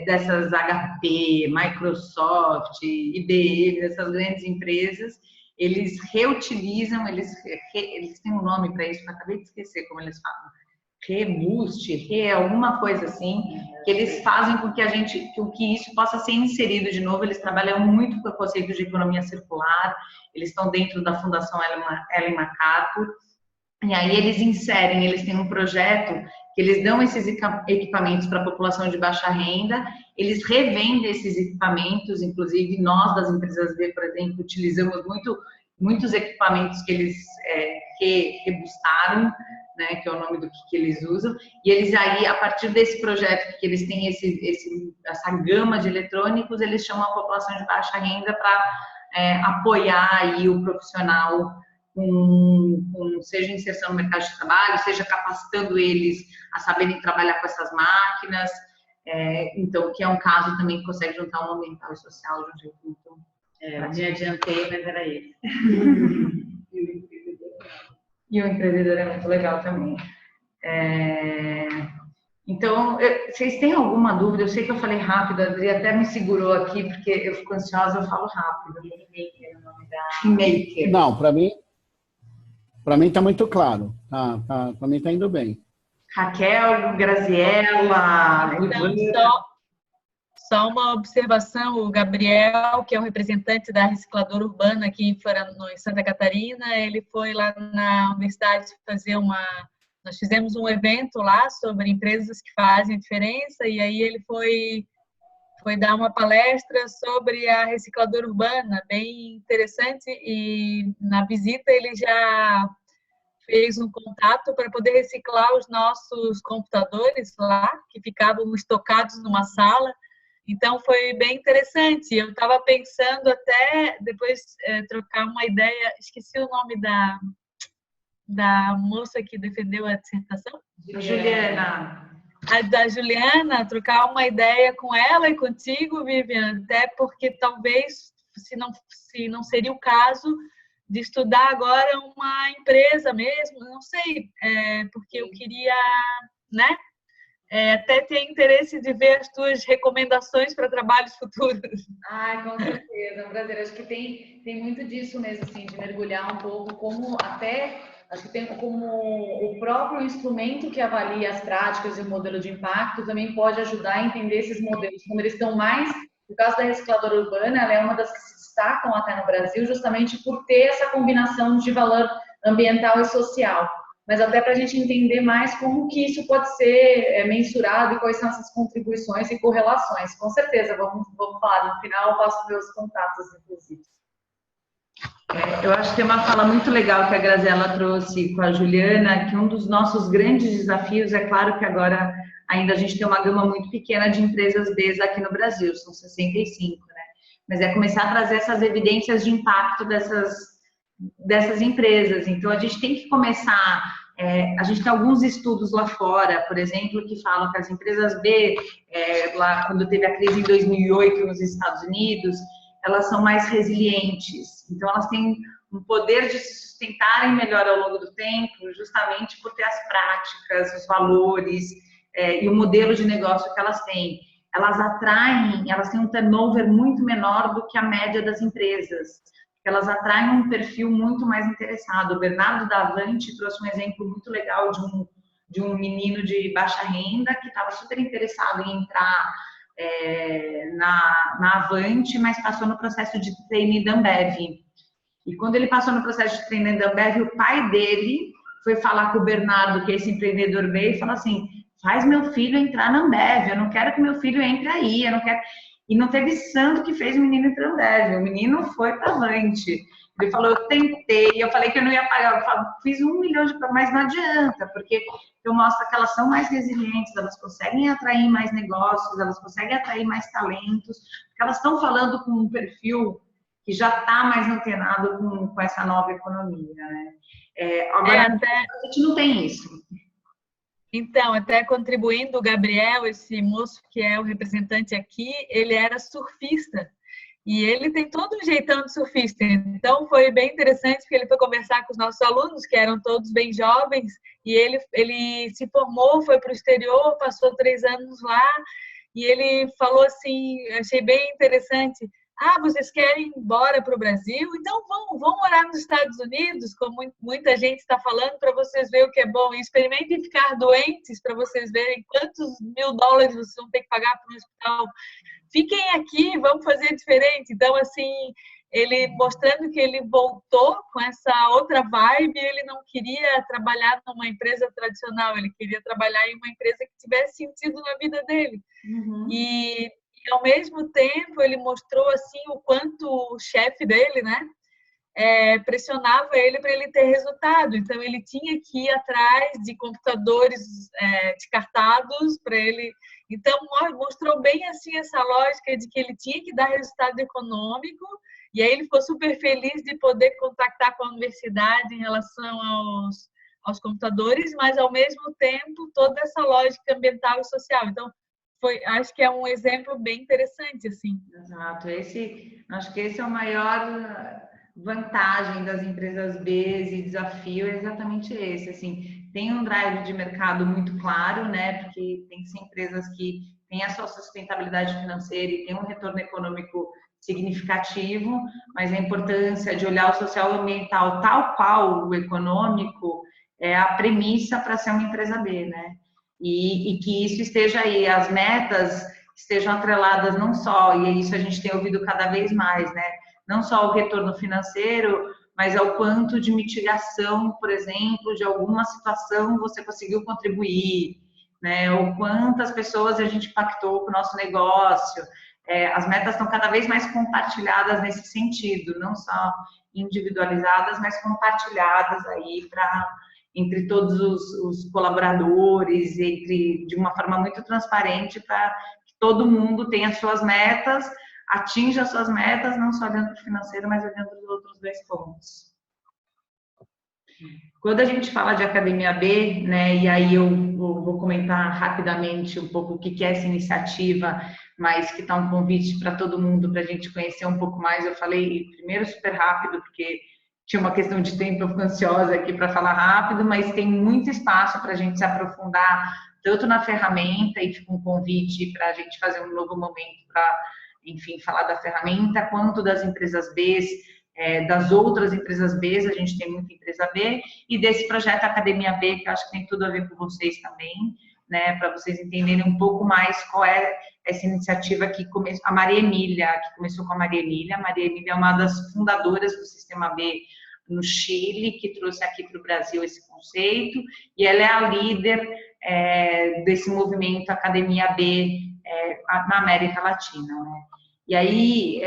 S1: dessas HP, Microsoft, IBM, dessas grandes empresas, eles reutilizam, eles têm um nome para isso, eu acabei de esquecer como eles falam. Alguma coisa assim, que eles fazem com que isso possa ser inserido de novo. Eles trabalham muito com o conceito de economia circular, eles estão dentro da Fundação Ellen MacArthur, e aí eles têm um projeto que eles dão esses equipamentos para a população de baixa renda, eles revendem esses equipamentos, inclusive nós das empresas B, por exemplo, utilizamos muitos equipamentos que eles rebustaram, né, que é o nome do que eles usam, e eles aí, a partir desse projeto que eles têm essa gama de eletrônicos, eles chamam a população de baixa renda para apoiar aí o profissional seja inserção no mercado de trabalho, seja capacitando eles a saberem trabalhar com essas máquinas, então, que é um caso também que consegue juntar o ambiental e social de um jeito muito...
S5: me adiantei, mas era ele.
S1: E o empreendedor é muito legal também. Então, vocês têm alguma dúvida? Eu sei que eu falei rápido, a Adri até me segurou aqui, porque eu fico ansiosa, eu falo rápido.
S5: Maker, o nome da...
S1: Maker.
S4: Não, para mim está muito claro. Para mim está indo bem.
S1: Raquel, Graziella...
S7: Então, só uma observação, o Gabriel, que é o representante da recicladora urbana aqui em Santa Catarina, ele foi lá na universidade fazer nós fizemos um evento lá sobre empresas que fazem a diferença, e aí ele foi dar uma palestra sobre a recicladora urbana, bem interessante, e na visita ele já fez um contato para poder reciclar os nossos computadores lá, que ficavam estocados numa sala. Então, foi bem interessante. Eu estava pensando até depois trocar uma ideia, esqueci o nome da moça que defendeu a dissertação.
S1: Juliana.
S7: Da Juliana, trocar uma ideia com ela e contigo, Vivian, até porque talvez, se não seria o caso de estudar agora uma empresa mesmo, não sei, porque eu queria, né? Até ter interesse de ver as tuas recomendações para trabalhos futuros.
S5: Ai, com certeza, é um prazer. Acho que tem muito disso mesmo, assim, de mergulhar um pouco, como até, acho que tem como o próprio instrumento que avalia as práticas e o modelo de impacto também pode ajudar a entender esses modelos, como eles estão mais, no caso da recicladora urbana, ela é uma das que se destacam até no Brasil, justamente por ter essa combinação de valor ambiental e social. Mas até para a gente entender mais como que isso pode ser mensurado e quais são essas contribuições e correlações. Com certeza, vamos falar. No final, eu passo meus contatos, inclusive.
S1: Eu acho que tem uma fala muito legal que a Graziela trouxe com a Juliana, que um dos nossos grandes desafios, é claro que agora ainda a gente tem uma gama muito pequena de empresas Bs aqui no Brasil, são 65, né? Mas é começar a trazer essas evidências de impacto dessas empresas. Então, a gente tem que começar... a gente tem alguns estudos lá fora, por exemplo, que falam que as empresas B, lá quando teve a crise em 2008 nos Estados Unidos, elas são mais resilientes. Então, elas têm um poder de se sustentarem melhor ao longo do tempo, justamente por ter as práticas, os valores e o modelo de negócio que elas têm. Elas atraem, elas têm um turnover muito menor do que a média das empresas. Elas atraem um perfil muito mais interessado. O Bernardo Davante trouxe um exemplo muito legal de um menino de baixa renda que estava super interessado em entrar na Avante, mas passou no processo de trainee da Ambev. E quando ele passou no processo de trainee da Ambev, o pai dele foi falar com o Bernardo, que é esse empreendedor B, e falou assim, faz meu filho entrar na Ambev, eu não quero que meu filho entre aí, eu não quero... E não teve santo que fez o menino ir para a Ambev, o menino foi para Avante. Ele falou, eu tentei, eu falei que eu não ia pagar, eu fiz 1 milhão de... mas não adianta, porque eu mostro que elas são mais resilientes, elas conseguem atrair mais negócios, elas conseguem atrair mais talentos, porque elas estão falando com um perfil que já está mais antenado com essa nova economia, né? Agora, a gente não tem isso.
S7: Então, até contribuindo, o Gabriel, esse moço que é o representante aqui, ele era surfista. E ele tem todo um jeitão de surfista. Então, foi bem interessante, porque ele foi conversar com os nossos alunos, que eram todos bem jovens, e ele se formou, foi para o exterior, passou 3 anos lá, e ele falou assim, achei bem interessante, vocês querem ir embora para o Brasil? Então vão morar nos Estados Unidos, como muita gente está falando, para vocês verem o que é bom. E experimentem ficar doentes para vocês verem quantos $1000 vocês vão ter que pagar para um hospital. Fiquem aqui, vamos fazer diferente. Então, assim, ele mostrando que ele voltou com essa outra vibe, ele não queria trabalhar numa empresa tradicional, ele queria trabalhar em uma empresa que tivesse sentido na vida dele.
S1: Uhum.
S7: E ao mesmo tempo, ele mostrou assim o quanto o chefe dele, né, pressionava ele para ele ter resultado. Então, ele tinha que ir atrás de computadores descartados para ele. Então, mostrou bem assim essa lógica de que ele tinha que dar resultado econômico. E aí ele ficou super feliz de poder contactar com a universidade em relação aos computadores, mas ao mesmo tempo toda essa lógica ambiental e social. Então, acho que é um exemplo bem interessante, assim.
S1: Exato. Acho que esse é o maior vantagem das empresas B e desafio é exatamente esse. Assim, tem um drive de mercado muito claro, né? Porque tem que ser empresas que têm a sua sustentabilidade financeira e têm um retorno econômico significativo, mas a importância de olhar o social e ambiental tal qual o econômico é a premissa para ser uma empresa B, né? E que isso esteja aí, as metas estejam atreladas não só, e isso a gente tem ouvido cada vez mais, né? Não só o retorno financeiro, mas ao quanto de mitigação, por exemplo, de alguma situação você conseguiu contribuir, né? Ou quantas pessoas a gente impactou com o nosso negócio. As metas estão cada vez mais compartilhadas nesse sentido, não só individualizadas, mas compartilhadas aí entre todos os colaboradores, de uma forma muito transparente para que todo mundo tenha as suas metas, atinja as suas metas, não só dentro do financeiro, mas dentro dos outros 2 pontos. Quando a gente fala de Academia B, né, e aí eu vou comentar rapidamente um pouco o que é essa iniciativa, mas que está um convite para todo mundo, para a gente conhecer um pouco mais. Eu falei primeiro super rápido, porque tinha uma questão de tempo, eu fico ansiosa aqui para falar rápido, mas tem muito espaço para a gente se aprofundar, tanto na ferramenta, e fica um convite para a gente fazer um novo momento para, enfim, falar da ferramenta, quanto das empresas B, das outras empresas B, a gente tem muita empresa B, e desse projeto Academia B, que eu acho que tem tudo a ver com vocês também, né, para vocês entenderem um pouco mais qual é essa iniciativa que começou, a Maria Emília, que começou com a Maria Emília. A Maria Emília é uma das fundadoras do Sistema B no Chile, que trouxe aqui para o Brasil esse conceito, e ela é a líder desse movimento Academia B na América Latina, né? E aí,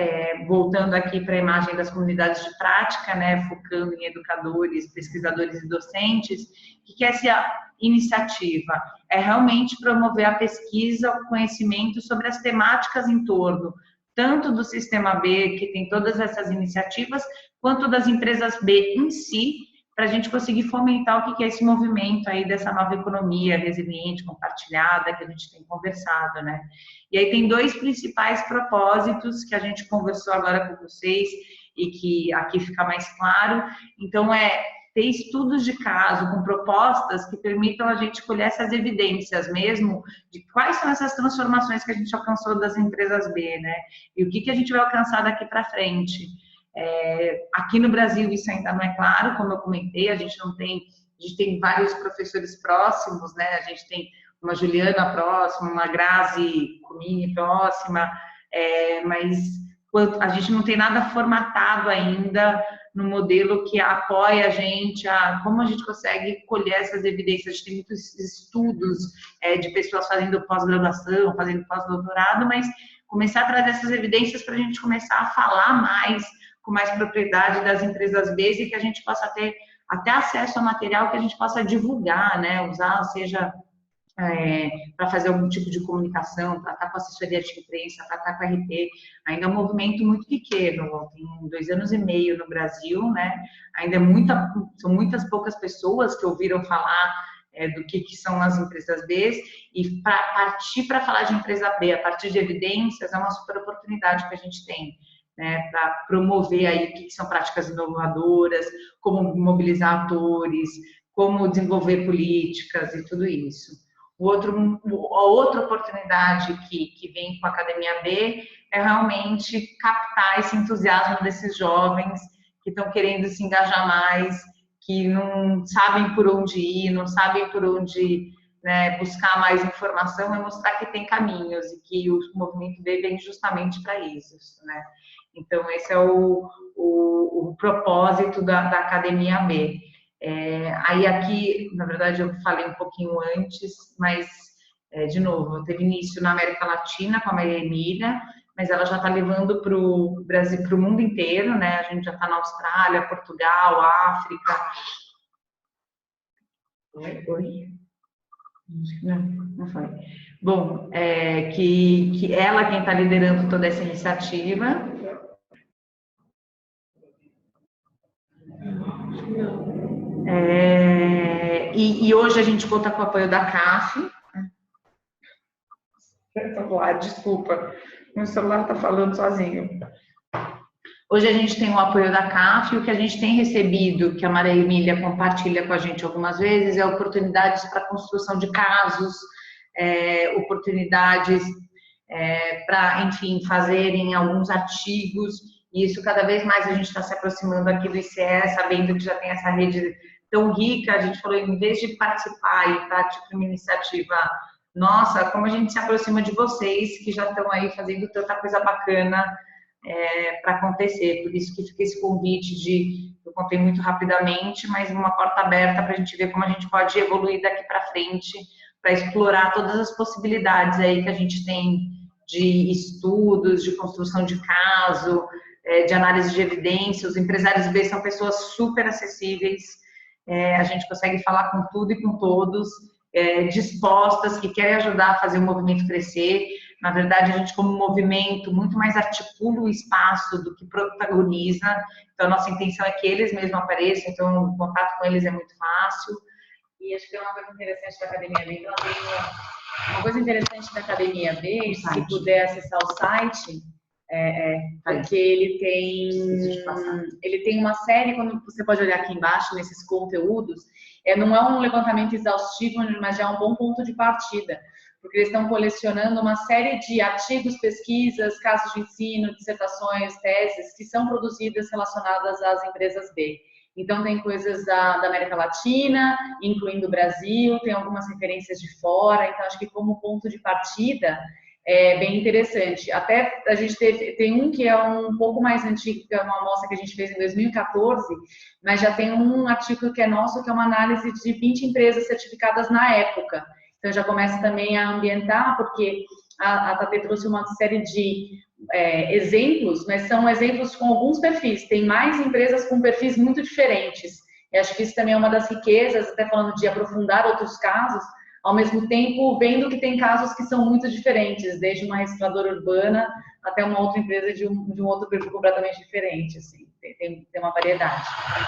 S1: voltando aqui para a imagem das comunidades de prática, né, focando em educadores, pesquisadores e docentes, o que é essa iniciativa? É realmente promover a pesquisa, o conhecimento sobre as temáticas em torno, tanto do Sistema B, que tem todas essas iniciativas, quanto das empresas B em si, para a gente conseguir fomentar o que é esse movimento aí dessa nova economia resiliente, compartilhada, que a gente tem conversado, né? E aí tem dois principais propósitos que a gente conversou agora com vocês e que aqui fica mais claro. Então, ter estudos de caso com propostas que permitam a gente colher essas evidências mesmo de quais são essas transformações que a gente alcançou das empresas B, né? E o que a gente vai alcançar daqui para frente. Aqui no Brasil isso ainda não é claro, como eu comentei, a gente tem vários professores próximos, né? A gente tem uma Juliana próxima, uma Grazi Comini próxima, mas a gente não tem nada formatado ainda no modelo que apoia a gente, como a gente consegue colher essas evidências. A gente tem muitos estudos de pessoas fazendo pós-graduação, fazendo pós-doutorado, mas começar a trazer essas evidências para a gente começar a falar mais, com mais propriedade das empresas B, e que a gente possa ter até acesso a material que a gente possa divulgar, né, usar, seja para fazer algum tipo de comunicação, para estar com assessoria de imprensa, para estar com a RP. Ainda é um movimento muito pequeno, tem 2 anos e meio no Brasil, né, ainda são muitas poucas pessoas que ouviram falar do que são as empresas B, e para partir para falar de empresa B, a partir de evidências, é uma super oportunidade que a gente tem, né, para promover aí o que são práticas inovadoras, como mobilizar atores, como desenvolver políticas e tudo isso. A outra oportunidade que vem com a Academia B é realmente captar esse entusiasmo desses jovens que estão querendo se engajar mais, que não sabem por onde ir, não sabem por onde, né, buscar mais informação, e mostrar que tem caminhos e que o movimento B vem justamente para isso, né? Então, esse é o propósito da Academia B. Aí aqui, na verdade, eu falei um pouquinho antes, mas, de novo, teve início na América Latina com a Maria Emília, mas ela já está levando para o Brasil, para o mundo inteiro, né? A gente já está na Austrália, Portugal, África. Oi? Não foi. Bom, que ela quem está liderando toda essa iniciativa. E hoje a gente conta com o apoio da CAF. Desculpa, meu celular está falando sozinho. Hoje a gente tem o apoio da CAF, e o que a gente tem recebido, que a Maria Emília compartilha com a gente algumas vezes, é oportunidades para construção de casos, oportunidades para, enfim, fazerem alguns artigos, e isso cada vez mais a gente está se aproximando aqui do ICE, sabendo que já tem essa rede tão rica. A gente falou, em vez de participar e partir para uma iniciativa nossa, como a gente se aproxima de vocês, que já estão aí fazendo tanta coisa bacana para acontecer. Por isso que fica esse convite eu contei muito rapidamente, mas uma porta aberta para a gente ver como a gente pode evoluir daqui para frente, para explorar todas as possibilidades aí que a gente tem de estudos, de construção de caso, de análise de evidência. Os empresários B são pessoas super acessíveis, a gente consegue falar com tudo e com todos, dispostas, que querem ajudar a fazer o movimento crescer. Na verdade, a gente, como movimento, muito mais articula o espaço do que protagoniza. Então, a nossa intenção é que eles mesmos apareçam, então o contato com eles é muito fácil. E acho que é uma coisa interessante da Academia B. Então, tem uma coisa interessante da Academia B, se puder acessar o site,
S5: Porque ele tem uma série, quando você pode olhar aqui embaixo, nesses conteúdos, não é um levantamento exaustivo, mas já é um bom ponto de partida, porque eles estão colecionando uma série de artigos, pesquisas, casos de ensino, dissertações, teses, que são produzidas relacionadas às empresas B. Então, tem coisas da América Latina, incluindo o Brasil, tem algumas referências de fora, então acho que como ponto de partida é bem interessante. Até a gente tem um que é um pouco mais antigo, que é uma amostra que a gente fez em 2014, mas já tem um artigo que é nosso, que é uma análise de 20 empresas certificadas na época. Então já começa também a ambientar, porque a Tatê trouxe uma série de exemplos, mas são exemplos com alguns perfis. Tem mais empresas com perfis muito diferentes. Eu acho que isso também é uma das riquezas, até falando de aprofundar outros casos, ao mesmo tempo vendo que tem casos que são muito diferentes, desde uma recicladora urbana até uma outra empresa de um outro perfil completamente diferente. Assim. Tem uma variedade.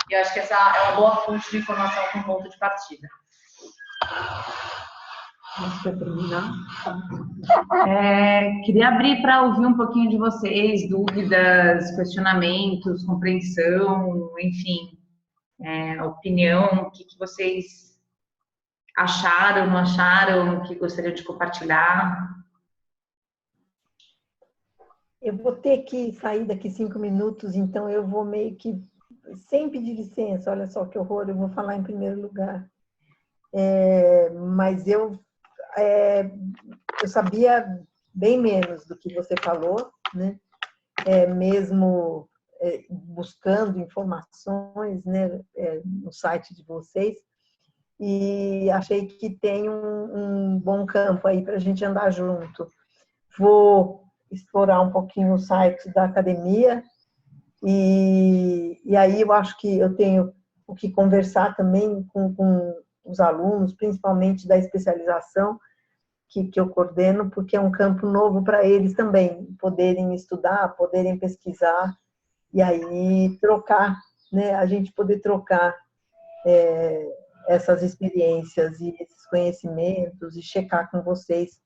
S5: E eu acho que essa é uma boa fonte de informação com ponto de partida.
S1: Queria abrir para ouvir um pouquinho de vocês, dúvidas, questionamentos, compreensão, enfim, opinião, o que vocês acharam, não acharam, que gostariam de compartilhar.
S3: Eu vou ter que sair daqui 5 minutos, então eu vou meio que, sem pedir licença, olha só que horror, eu vou falar em primeiro lugar. Mas eu sabia bem menos do que você falou, né? Mesmo buscando informações, né, no site de vocês, e achei que tem um bom campo aí para a gente andar junto. Vou explorar um pouquinho o site da academia e aí eu acho que eu tenho o que conversar também com os alunos, principalmente da especialização que eu coordeno, porque é um campo novo para eles também, poderem estudar, poderem pesquisar, e aí trocar, né? A gente poder trocar essas experiências e esses conhecimentos e checar com vocês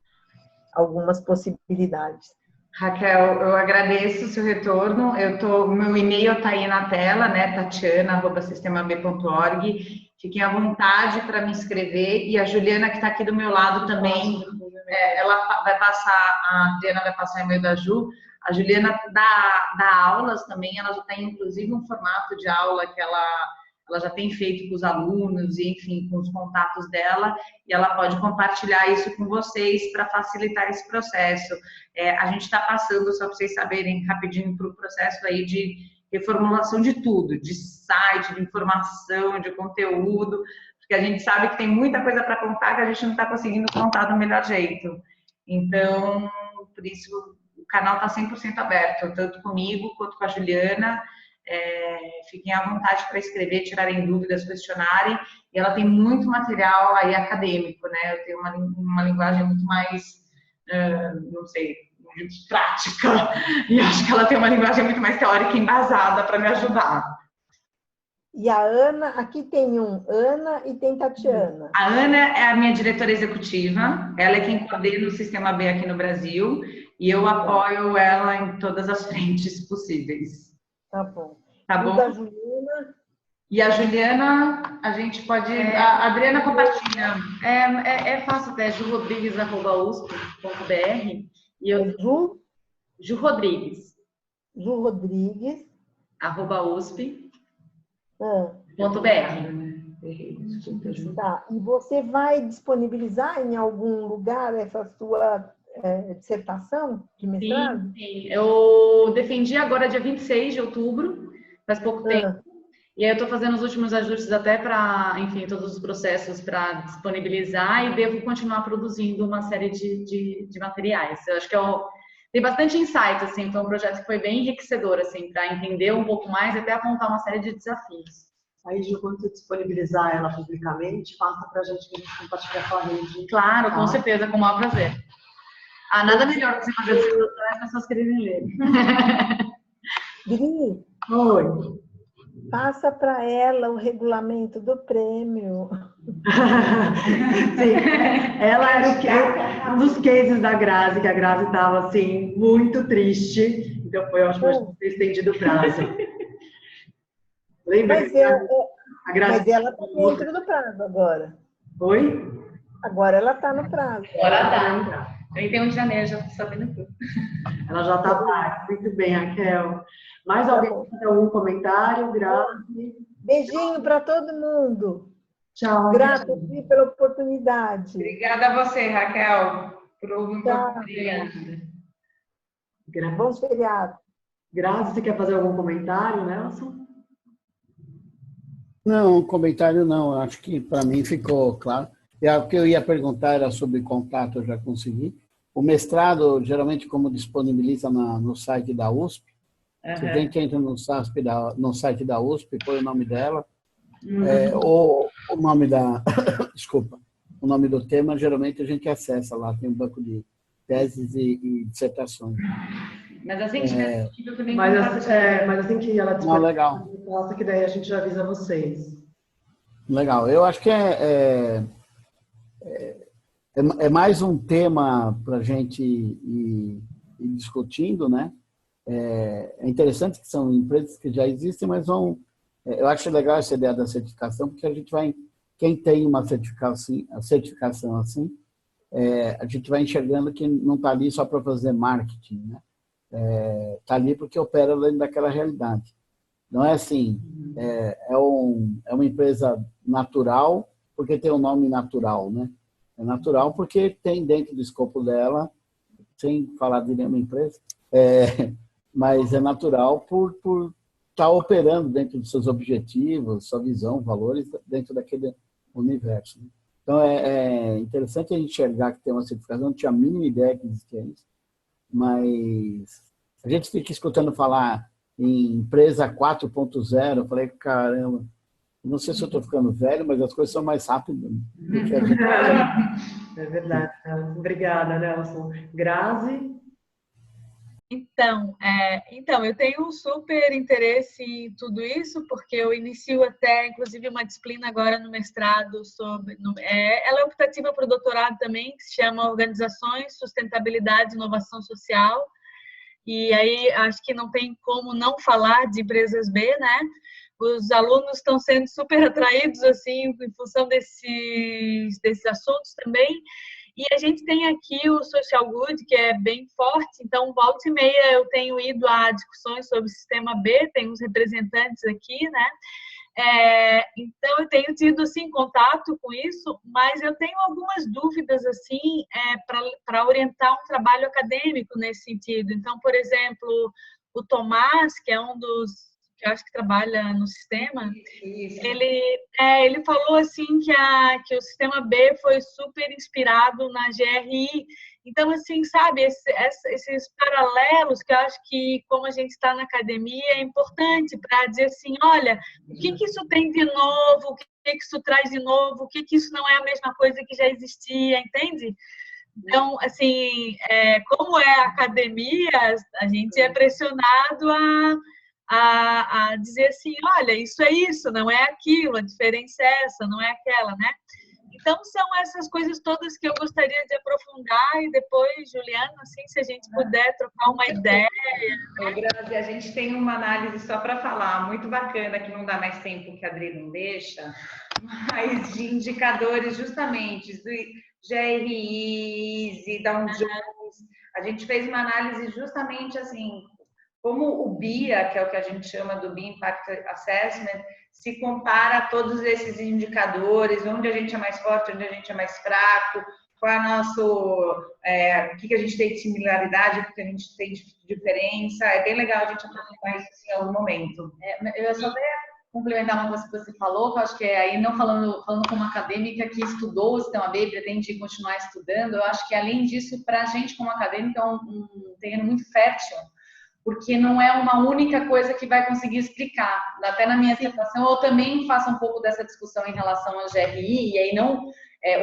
S3: algumas possibilidades.
S1: Raquel, eu agradeço o seu retorno. O meu e-mail está aí na tela, né? tatiana@sistemab.org. Fiquem à vontade para me inscrever. E a Juliana, que está aqui do meu lado também, ela vai passar, a Adriana vai passar o e-mail da Ju. A Juliana dá aulas também, ela já tem inclusive um formato de aula que ela já tem feito com os alunos, e enfim, com os contatos dela, e ela pode compartilhar isso com vocês para facilitar esse processo. A gente está passando, só para vocês saberem, rapidinho para o processo aí de reformulação de tudo, de site, de informação, de conteúdo, porque a gente sabe que tem muita coisa para contar que a gente não está conseguindo contar do melhor jeito. Então, por isso, o canal está 100% aberto, tanto comigo quanto com a Juliana. Fiquem à vontade para escrever, tirarem dúvidas, questionarem, e ela tem muito material aí acadêmico, né? Eu tenho uma linguagem muito mais, não sei, prática, e acho que ela tem uma linguagem muito mais teórica embasada para me ajudar.
S3: E a Ana, aqui tem Ana e tem Tatiana.
S1: A Ana é a minha diretora executiva, ela é quem coordena o Sistema B aqui no Brasil, e eu apoio ela em todas as frentes possíveis.
S3: Tá bom.
S1: Tá bom?
S3: E da Juliana?
S1: E a Juliana, a gente pode... A Adriana compartilha.
S5: É fácil até, jurodrigues@usp.br. E eu... Ju Rodrigues.
S3: Ju Rodrigues.
S5: @usp.br.
S3: Tá. E você vai disponibilizar em algum lugar essa sua dissertação de mestrado?
S5: Sim. Eu defendi agora dia 26 de outubro, faz pouco tempo. E aí eu estou fazendo os últimos ajustes até para, enfim, todos os processos para disponibilizar, e devo continuar produzindo uma série de materiais. Eu acho que tem bastante insight, assim, foi um projeto que foi bem enriquecedor, assim, para entender um pouco mais e até apontar uma série de desafios.
S2: Aí, Ju, quando você disponibilizar ela publicamente, passa para a gente que a gente compartilha com a rede.
S5: Claro, com certeza, com o maior prazer. Nada melhor que você fazer dissertação as pessoas quererem ler.
S3: Gri,
S2: Oi.
S3: passa para ela o regulamento do prêmio.
S2: Sim, ela era um dos cases da Grazi, que a Grazi estava assim, muito triste. Então foi ótimo a gente ter estendido o prazo. Lembra?
S3: Mas ela está dentro do prazo agora.
S2: Oi?
S3: Agora ela está no prazo.
S5: Agora tá. 31 de janeiro, já estou sabendo tudo.
S2: Ela já está lá. Muito bem, Raquel. Mais alguém tem algum comentário? Grazi?
S3: Beijinho para todo mundo.
S2: Tchau.
S3: Grata pela oportunidade.
S1: Obrigada a você, Raquel, por ouvir um pouco.
S3: Bom feriado.
S2: Grazi, você quer fazer algum comentário, Nelson?
S4: Não, comentário não. Acho que para mim ficou claro. O que eu ia perguntar era sobre contato, eu já consegui. O mestrado, geralmente, como disponibiliza no site da USP, se a gente entra no site da USP, põe o nome dela, ou o nome desculpa, o nome do tema, geralmente a gente acessa lá, tem um banco de teses e dissertações.
S5: Mas assim que tiver possível também.
S2: Mas assim que ela
S4: Não, legal.
S2: posta, que daí a gente já avisa vocês.
S4: Legal. Eu acho que é mais um tema para a gente ir discutindo, né? É interessante que são empresas que já existem, mas eu acho legal essa ideia da certificação, porque a gente vai, quem tem uma certificação assim, a gente vai enxergando que não está ali só para fazer marketing, né? Está ali porque opera dentro daquela realidade. Não é assim, é uma empresa natural porque tem o nome natural, né? É natural porque tem dentro do escopo dela, sem falar de nenhuma empresa, mas é natural por estar operando dentro dos seus objetivos, sua visão, valores, dentro daquele universo. Né? Então, é interessante a gente enxergar que tem uma certificação, não tinha a mínima ideia que existia isso, mas a gente fica escutando falar em empresa 4.0, eu falei, caramba, não sei se eu estou ficando velho, mas as coisas são mais rápidas do que a gente.
S2: É verdade. Obrigada, Nelson. Grazi?
S7: Então, eu tenho um super interesse em tudo isso, porque eu inicio até, inclusive, uma disciplina agora no mestrado sobre... ela é optativa para o doutorado também, que se chama Organizações, Sustentabilidade e Inovação Social. E aí, acho que não tem como não falar de empresas B, né? Os alunos estão sendo super atraídos, assim, em função desses assuntos também. E a gente tem aqui o Social Good, que é bem forte, então, volta e meia, eu tenho ido a discussões sobre o sistema B, tem uns representantes aqui, né? Então, eu tenho tido, assim, contato com isso, mas eu tenho algumas dúvidas, assim, para orientar um trabalho acadêmico nesse sentido. Então, por exemplo, o Tomás, que é um dos que eu acho que trabalha no sistema, ele falou assim que o sistema B foi super inspirado na GRI. Então, assim, sabe, esses paralelos que eu acho que, como a gente está na academia, é importante para dizer assim, olha, o que isso tem de novo, o que isso traz de novo, o que isso não é a mesma coisa que já existia, entende? Então, assim, como é a academia, a gente é pressionado a dizer assim, olha, isso é isso, não é aquilo, a diferença é essa, não é aquela, né? Então, são essas coisas todas que eu gostaria de aprofundar e depois, Juliana, assim, se a gente puder trocar uma ideia.
S1: Grazi, a gente tem uma análise só para falar, muito bacana, que não dá mais tempo que a Adri não deixa, mas de indicadores justamente do GRIs e Dow Jones. A gente fez uma análise justamente assim, como o BIA, que é o que a gente chama do BIA Impact Assessment, se compara a todos esses indicadores, onde a gente é mais forte, onde a gente é mais fraco, qual é o que a gente tem de similaridade, o que a gente tem de diferença. É bem legal a gente aprofundar isso assim, em algum momento.
S5: Eu só queria complementar uma coisa que você falou, que eu acho que aí não falando como acadêmica que estudou o sistema B e pretende continuar estudando, eu acho que além disso, para a gente como acadêmica é um terreno muito fértil, porque não é uma única coisa que vai conseguir explicar. Até na minha dissertação, eu também faço um pouco dessa discussão em relação ao GRI, e aí não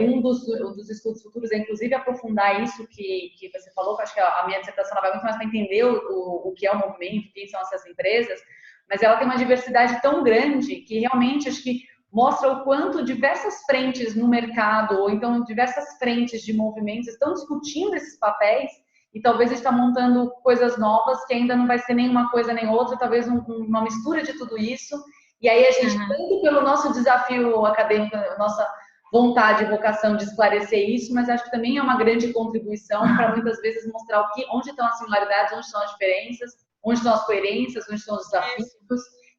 S5: um dos estudos futuros é, inclusive, aprofundar isso que você falou, que eu acho que a minha dissertação ela vai muito mais para entender o que é o movimento, quem são essas empresas, mas ela tem uma diversidade tão grande que realmente acho que mostra o quanto diversas frentes no mercado, ou então diversas frentes de movimentos estão discutindo esses papéis, e talvez está montando coisas novas que ainda não vai ser nenhuma coisa nem outra, talvez uma mistura de tudo isso. E aí a gente, tanto pelo nosso desafio acadêmico, nossa vontade e vocação de esclarecer isso, mas acho que também é uma grande contribuição para muitas vezes mostrar onde estão as similaridades, onde estão as diferenças, onde estão as coerências, onde estão os desafios.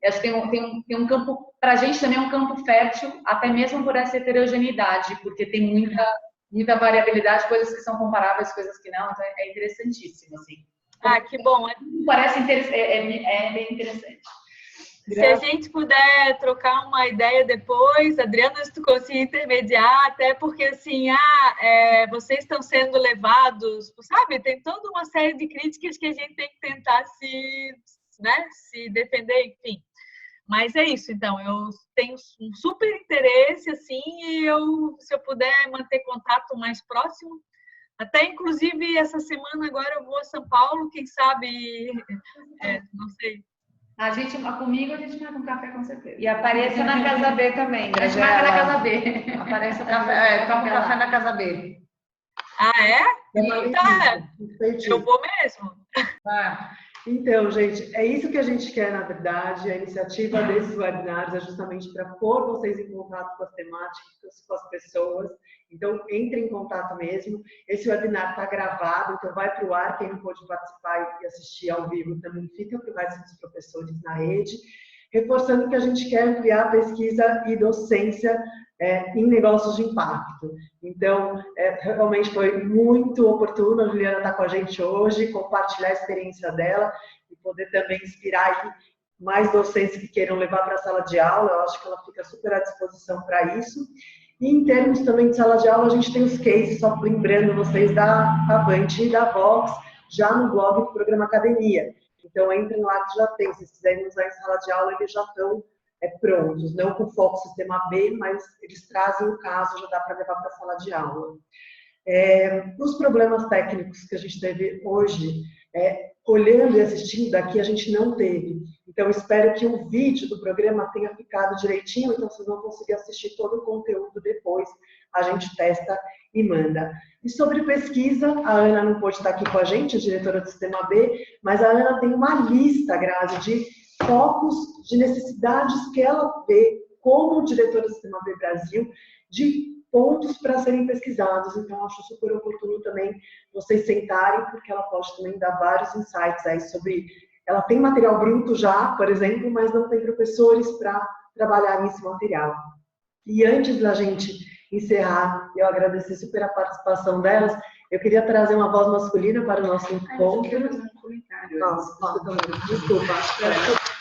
S5: Acho que tem um campo, para a gente também é um campo fértil, até mesmo por essa heterogeneidade, porque tem muita variabilidade, coisas que são comparáveis, coisas que não, então é interessantíssimo, assim.
S7: Ah, que bom.
S5: Parece bem interessante.
S7: Se a gente puder trocar uma ideia depois, Adriana, se tu conseguir intermediar, até porque, assim, vocês estão sendo levados, sabe, tem toda uma série de críticas que a gente tem que tentar se defender, enfim. Mas é isso, então, eu tenho um super interesse, assim, e se eu puder manter contato mais próximo, até inclusive essa semana agora eu vou a São Paulo, quem sabe, não sei.
S5: Comigo a gente marca um café com certeza.
S1: E apareça na Casa B também,
S5: A gente marca na Casa B.
S1: Apareça toma um café na Casa B.
S7: Ah, é? Tá, eu vou mesmo.
S2: Então, gente, é isso que a gente quer, na verdade. A iniciativa desses webinários é justamente para pôr vocês em contato com as temáticas, com as pessoas. Então, entre em contato mesmo. Esse webinar está gravado, então vai para o ar. Quem não pôde participar e assistir ao vivo também fica para os professores na rede. Reforçando que a gente quer ampliar a pesquisa e docência em negócios de impacto. Então, realmente foi muito oportuno a Juliana estar com a gente hoje, compartilhar a experiência dela e poder também inspirar aí mais docentes que queiram levar para a sala de aula. Eu acho que ela fica super à disposição para isso. E em termos também de sala de aula, a gente tem os cases, só lembrando vocês da Avante e da Vox, já no blog do Programa Academia. Então, entrem lá que já tem. Se vocês quiserem usar em sala de aula, eles já estão prontos. Não com foco sistema B, mas eles trazem o caso, já dá para levar para a sala de aula. Os problemas técnicos que a gente teve hoje, olhando e assistindo daqui, a gente não teve. Então, espero que o vídeo do programa tenha ficado direitinho, então vocês vão conseguir assistir todo o conteúdo depois. A gente testa e manda. E sobre pesquisa, a Ana não pôde estar aqui com a gente, a diretora do Sistema B, mas a Ana tem uma lista, Grazi, de focos, de necessidades que ela vê como diretora do Sistema B Brasil, de pontos para serem pesquisados. Então, acho super oportuno também vocês sentarem, porque ela pode também dar vários insights aí sobre... Ela tem material bruto já, por exemplo, mas não tem professores para trabalhar nesse material. E antes da gente encerrar, eu agradecer super a participação delas, eu queria trazer uma voz masculina para o nosso encontro.
S6: Eu queria fazer um comentário.
S2: Desculpa.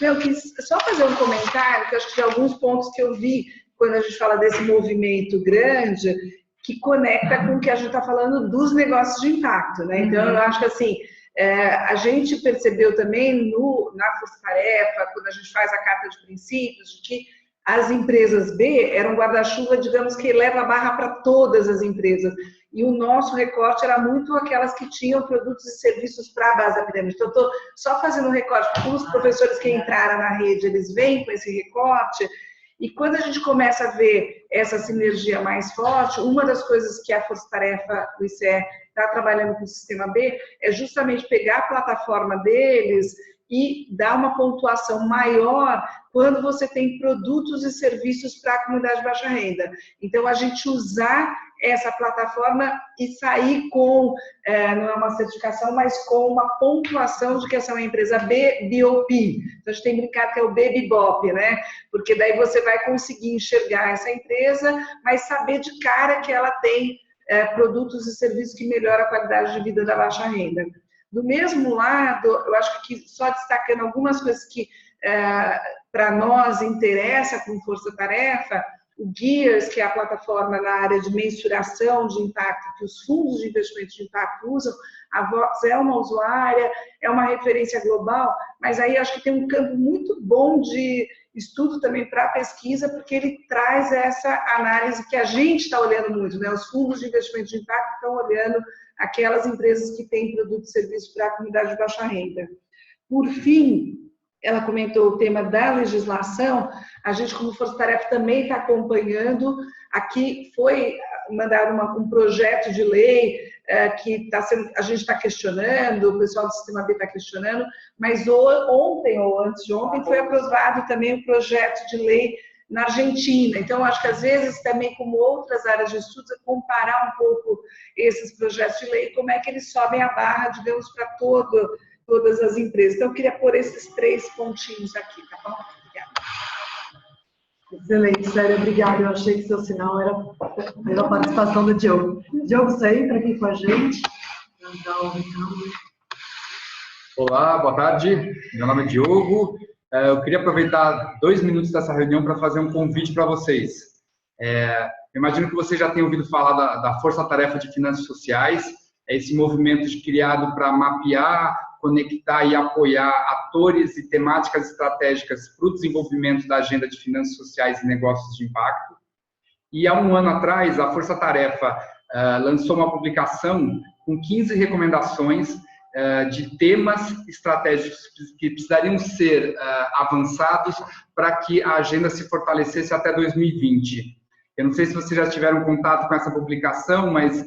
S6: Eu quis só fazer um comentário, que eu acho que de alguns pontos que eu vi quando a gente fala desse movimento grande, que conecta com o que a gente está falando dos negócios de impacto, né? Então, eu acho que assim, a gente percebeu também na Força Tarefa, quando a gente faz a carta de princípios, de que as empresas B eram guarda-chuva, digamos, que leva a barra para todas as empresas. E o nosso recorte era muito aquelas que tinham produtos e serviços para a base da pirâmide. Então, eu estou só fazendo um recorte, porque os professores que entraram na rede, eles vêm com esse recorte. E quando a gente começa a ver essa sinergia mais forte, uma das coisas que a Força Tarefa do ICE está trabalhando com o Sistema B é justamente pegar a plataforma deles e dar uma pontuação maior quando você tem produtos e serviços para a comunidade de baixa renda. Então, a gente usar essa plataforma e sair com, não é uma certificação, mas com uma pontuação de que essa é uma empresa BOP. Então, a gente tem brincado que é o BBBOP, né? Porque daí você vai conseguir enxergar essa empresa, mas saber de cara que ela tem produtos e serviços que melhoram a qualidade de vida da baixa renda. Do mesmo lado, eu acho que só destacando algumas coisas que para nós interessa com Força Tarefa, o GEARS, que é a plataforma na área de mensuração de impacto que os fundos de investimento de impacto usam, a Vox é uma usuária, é uma referência global, mas aí acho que tem um campo muito bom de estudo também para pesquisa, porque ele traz essa análise que a gente está olhando muito, né? Os fundos de investimento de impacto estão olhando aquelas empresas que têm produtos e serviços para a comunidade de baixa renda. Por fim, ela comentou o tema da legislação, a gente, como Força Tarefa, também está acompanhando. Aqui foi mandado um projeto de lei a gente está questionando, o pessoal do Sistema B está questionando, mas ontem ou antes de ontem foi aprovado também um projeto de lei na Argentina. Então, acho que às vezes também, como outras áreas de estudos, é comparar um pouco esses projetos de lei, como é que eles sobem a barra, digamos, para todas as empresas. Então, eu queria pôr esses 3 pontinhos aqui, tá bom? Obrigada.
S2: Excelente, Célia, obrigada. Eu achei que seu sinal era a participação do Diogo. Diogo, você entra aqui com a gente.
S8: Olá, boa tarde. Meu nome é Diogo. Eu queria aproveitar 2 minutos dessa reunião para fazer um convite para vocês. Imagino que vocês já tenham ouvido falar da Força Tarefa de Finanças Sociais, é esse movimento criado para mapear, conectar e apoiar atores e temáticas estratégicas para o desenvolvimento da agenda de finanças sociais e negócios de impacto. E há um ano atrás, a Força Tarefa lançou uma publicação com 15 recomendações de temas estratégicos que precisariam ser avançados para que a agenda se fortalecesse até 2020. Eu não sei se vocês já tiveram contato com essa publicação, mas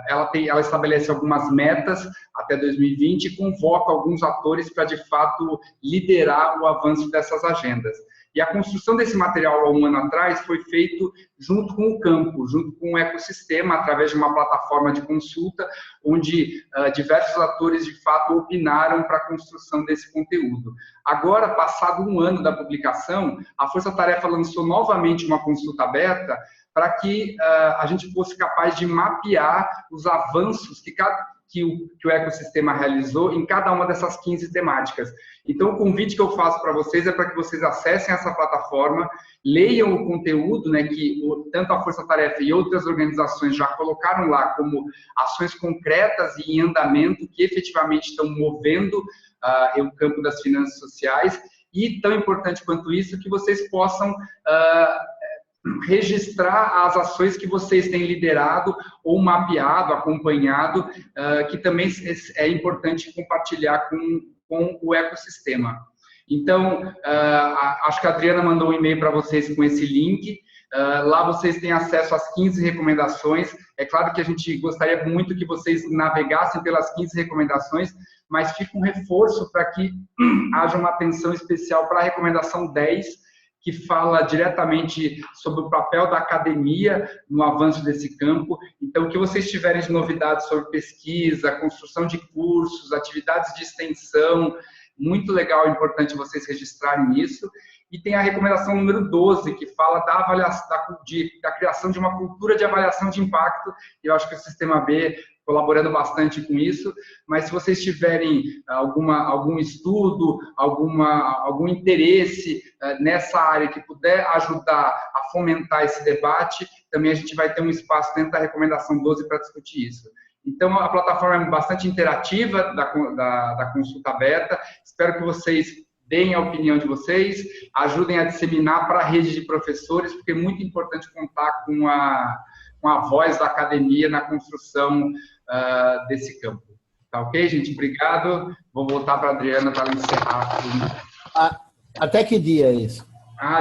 S8: ela estabelece algumas metas até 2020 e convoca alguns atores para, de fato, liderar o avanço dessas agendas. E a construção desse material há um ano atrás foi feito junto com o campo, junto com o ecossistema, através de uma plataforma de consulta, onde diversos atores, de fato, opinaram para a construção desse conteúdo. Agora, passado um ano da publicação, a Força Tarefa lançou novamente uma consulta aberta para que a gente fosse capaz de mapear os avanços que o ecossistema realizou em cada uma dessas 15 temáticas. Então, o convite que eu faço para vocês é para que vocês acessem essa plataforma, leiam o conteúdo, né, que tanto a Força Tarefa e outras organizações já colocaram lá como ações concretas e em andamento que efetivamente estão movendo o campo das finanças sociais, e, tão importante quanto isso, que vocês possam registrar as ações que vocês têm liderado ou mapeado, acompanhado, que também é importante compartilhar com o ecossistema. Então, acho que a Adriana mandou um e-mail para vocês com esse link. Lá vocês têm acesso às 15 recomendações. É claro que a gente gostaria muito que vocês navegassem pelas 15 recomendações, mas fica um reforço para que haja uma atenção especial para a recomendação 10, que fala diretamente sobre o papel da academia no avanço desse campo. Então, o que vocês tiverem de novidades sobre pesquisa, construção de cursos, atividades de extensão, muito legal, importante vocês registrarem isso. E tem a recomendação número 12, que fala da criação de uma cultura de avaliação de impacto. Eu acho que o Sistema B colaborando bastante com isso, mas se vocês tiverem algum estudo, algum interesse nessa área que puder ajudar a fomentar esse debate, também a gente vai ter um espaço dentro da recomendação 12 para discutir isso. Então, a plataforma é bastante interativa da consulta aberta. Espero que vocês deem a opinião de vocês, ajudem a disseminar para a rede de professores, porque é muito importante contar com a voz da academia na construção desse campo. Tá ok, gente? Obrigado. Vou voltar para a Adriana para ela encerrar.
S4: Até que dia é isso?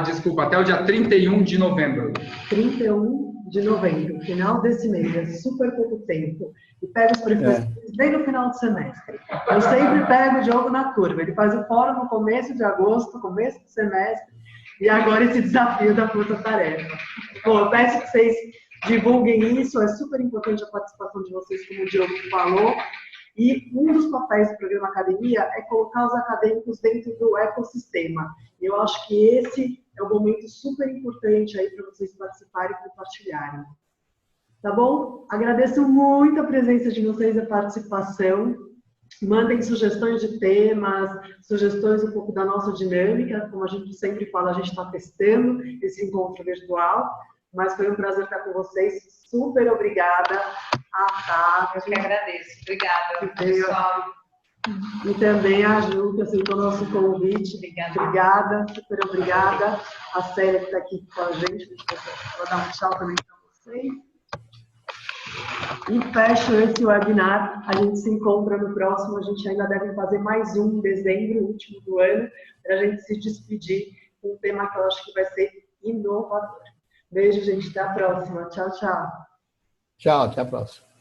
S8: Desculpa, até o dia 31 de novembro.
S2: 31 de novembro, final desse mês, é super pouco tempo. E pega os professores bem no final do semestre. Eu sempre pego o Diogo na curva. Ele faz o fórum no começo de agosto, começo do semestre, e agora esse desafio da Força Tarefa. Bom, eu peço que vocês divulguem isso, é super importante a participação de vocês, como o Diogo falou, e um dos papéis do programa Academia é colocar os acadêmicos dentro do ecossistema. E eu acho que esse é um momento super importante aí para vocês participarem e compartilharem. Tá bom? Agradeço muito a presença de vocês e a participação. Mandem sugestões de temas, sugestões um pouco da nossa dinâmica. Como a gente sempre fala, a gente está testando esse encontro virtual. Mas foi um prazer estar com vocês. Super obrigada.
S1: Eu que agradeço. Obrigada, pessoal.
S2: E também a Ju, que aceitou o nosso convite. Obrigada, super obrigada. A Célia, que está aqui com a gente. Vou dar um tchau também para vocês. E fecho esse webinar. A gente se encontra no próximo. A gente ainda deve fazer mais um em dezembro, último do ano, para a gente se despedir com um tema que eu acho que vai ser inovador. Beijo, gente. Até a próxima. Tchau, tchau.
S4: Tchau, até a próxima.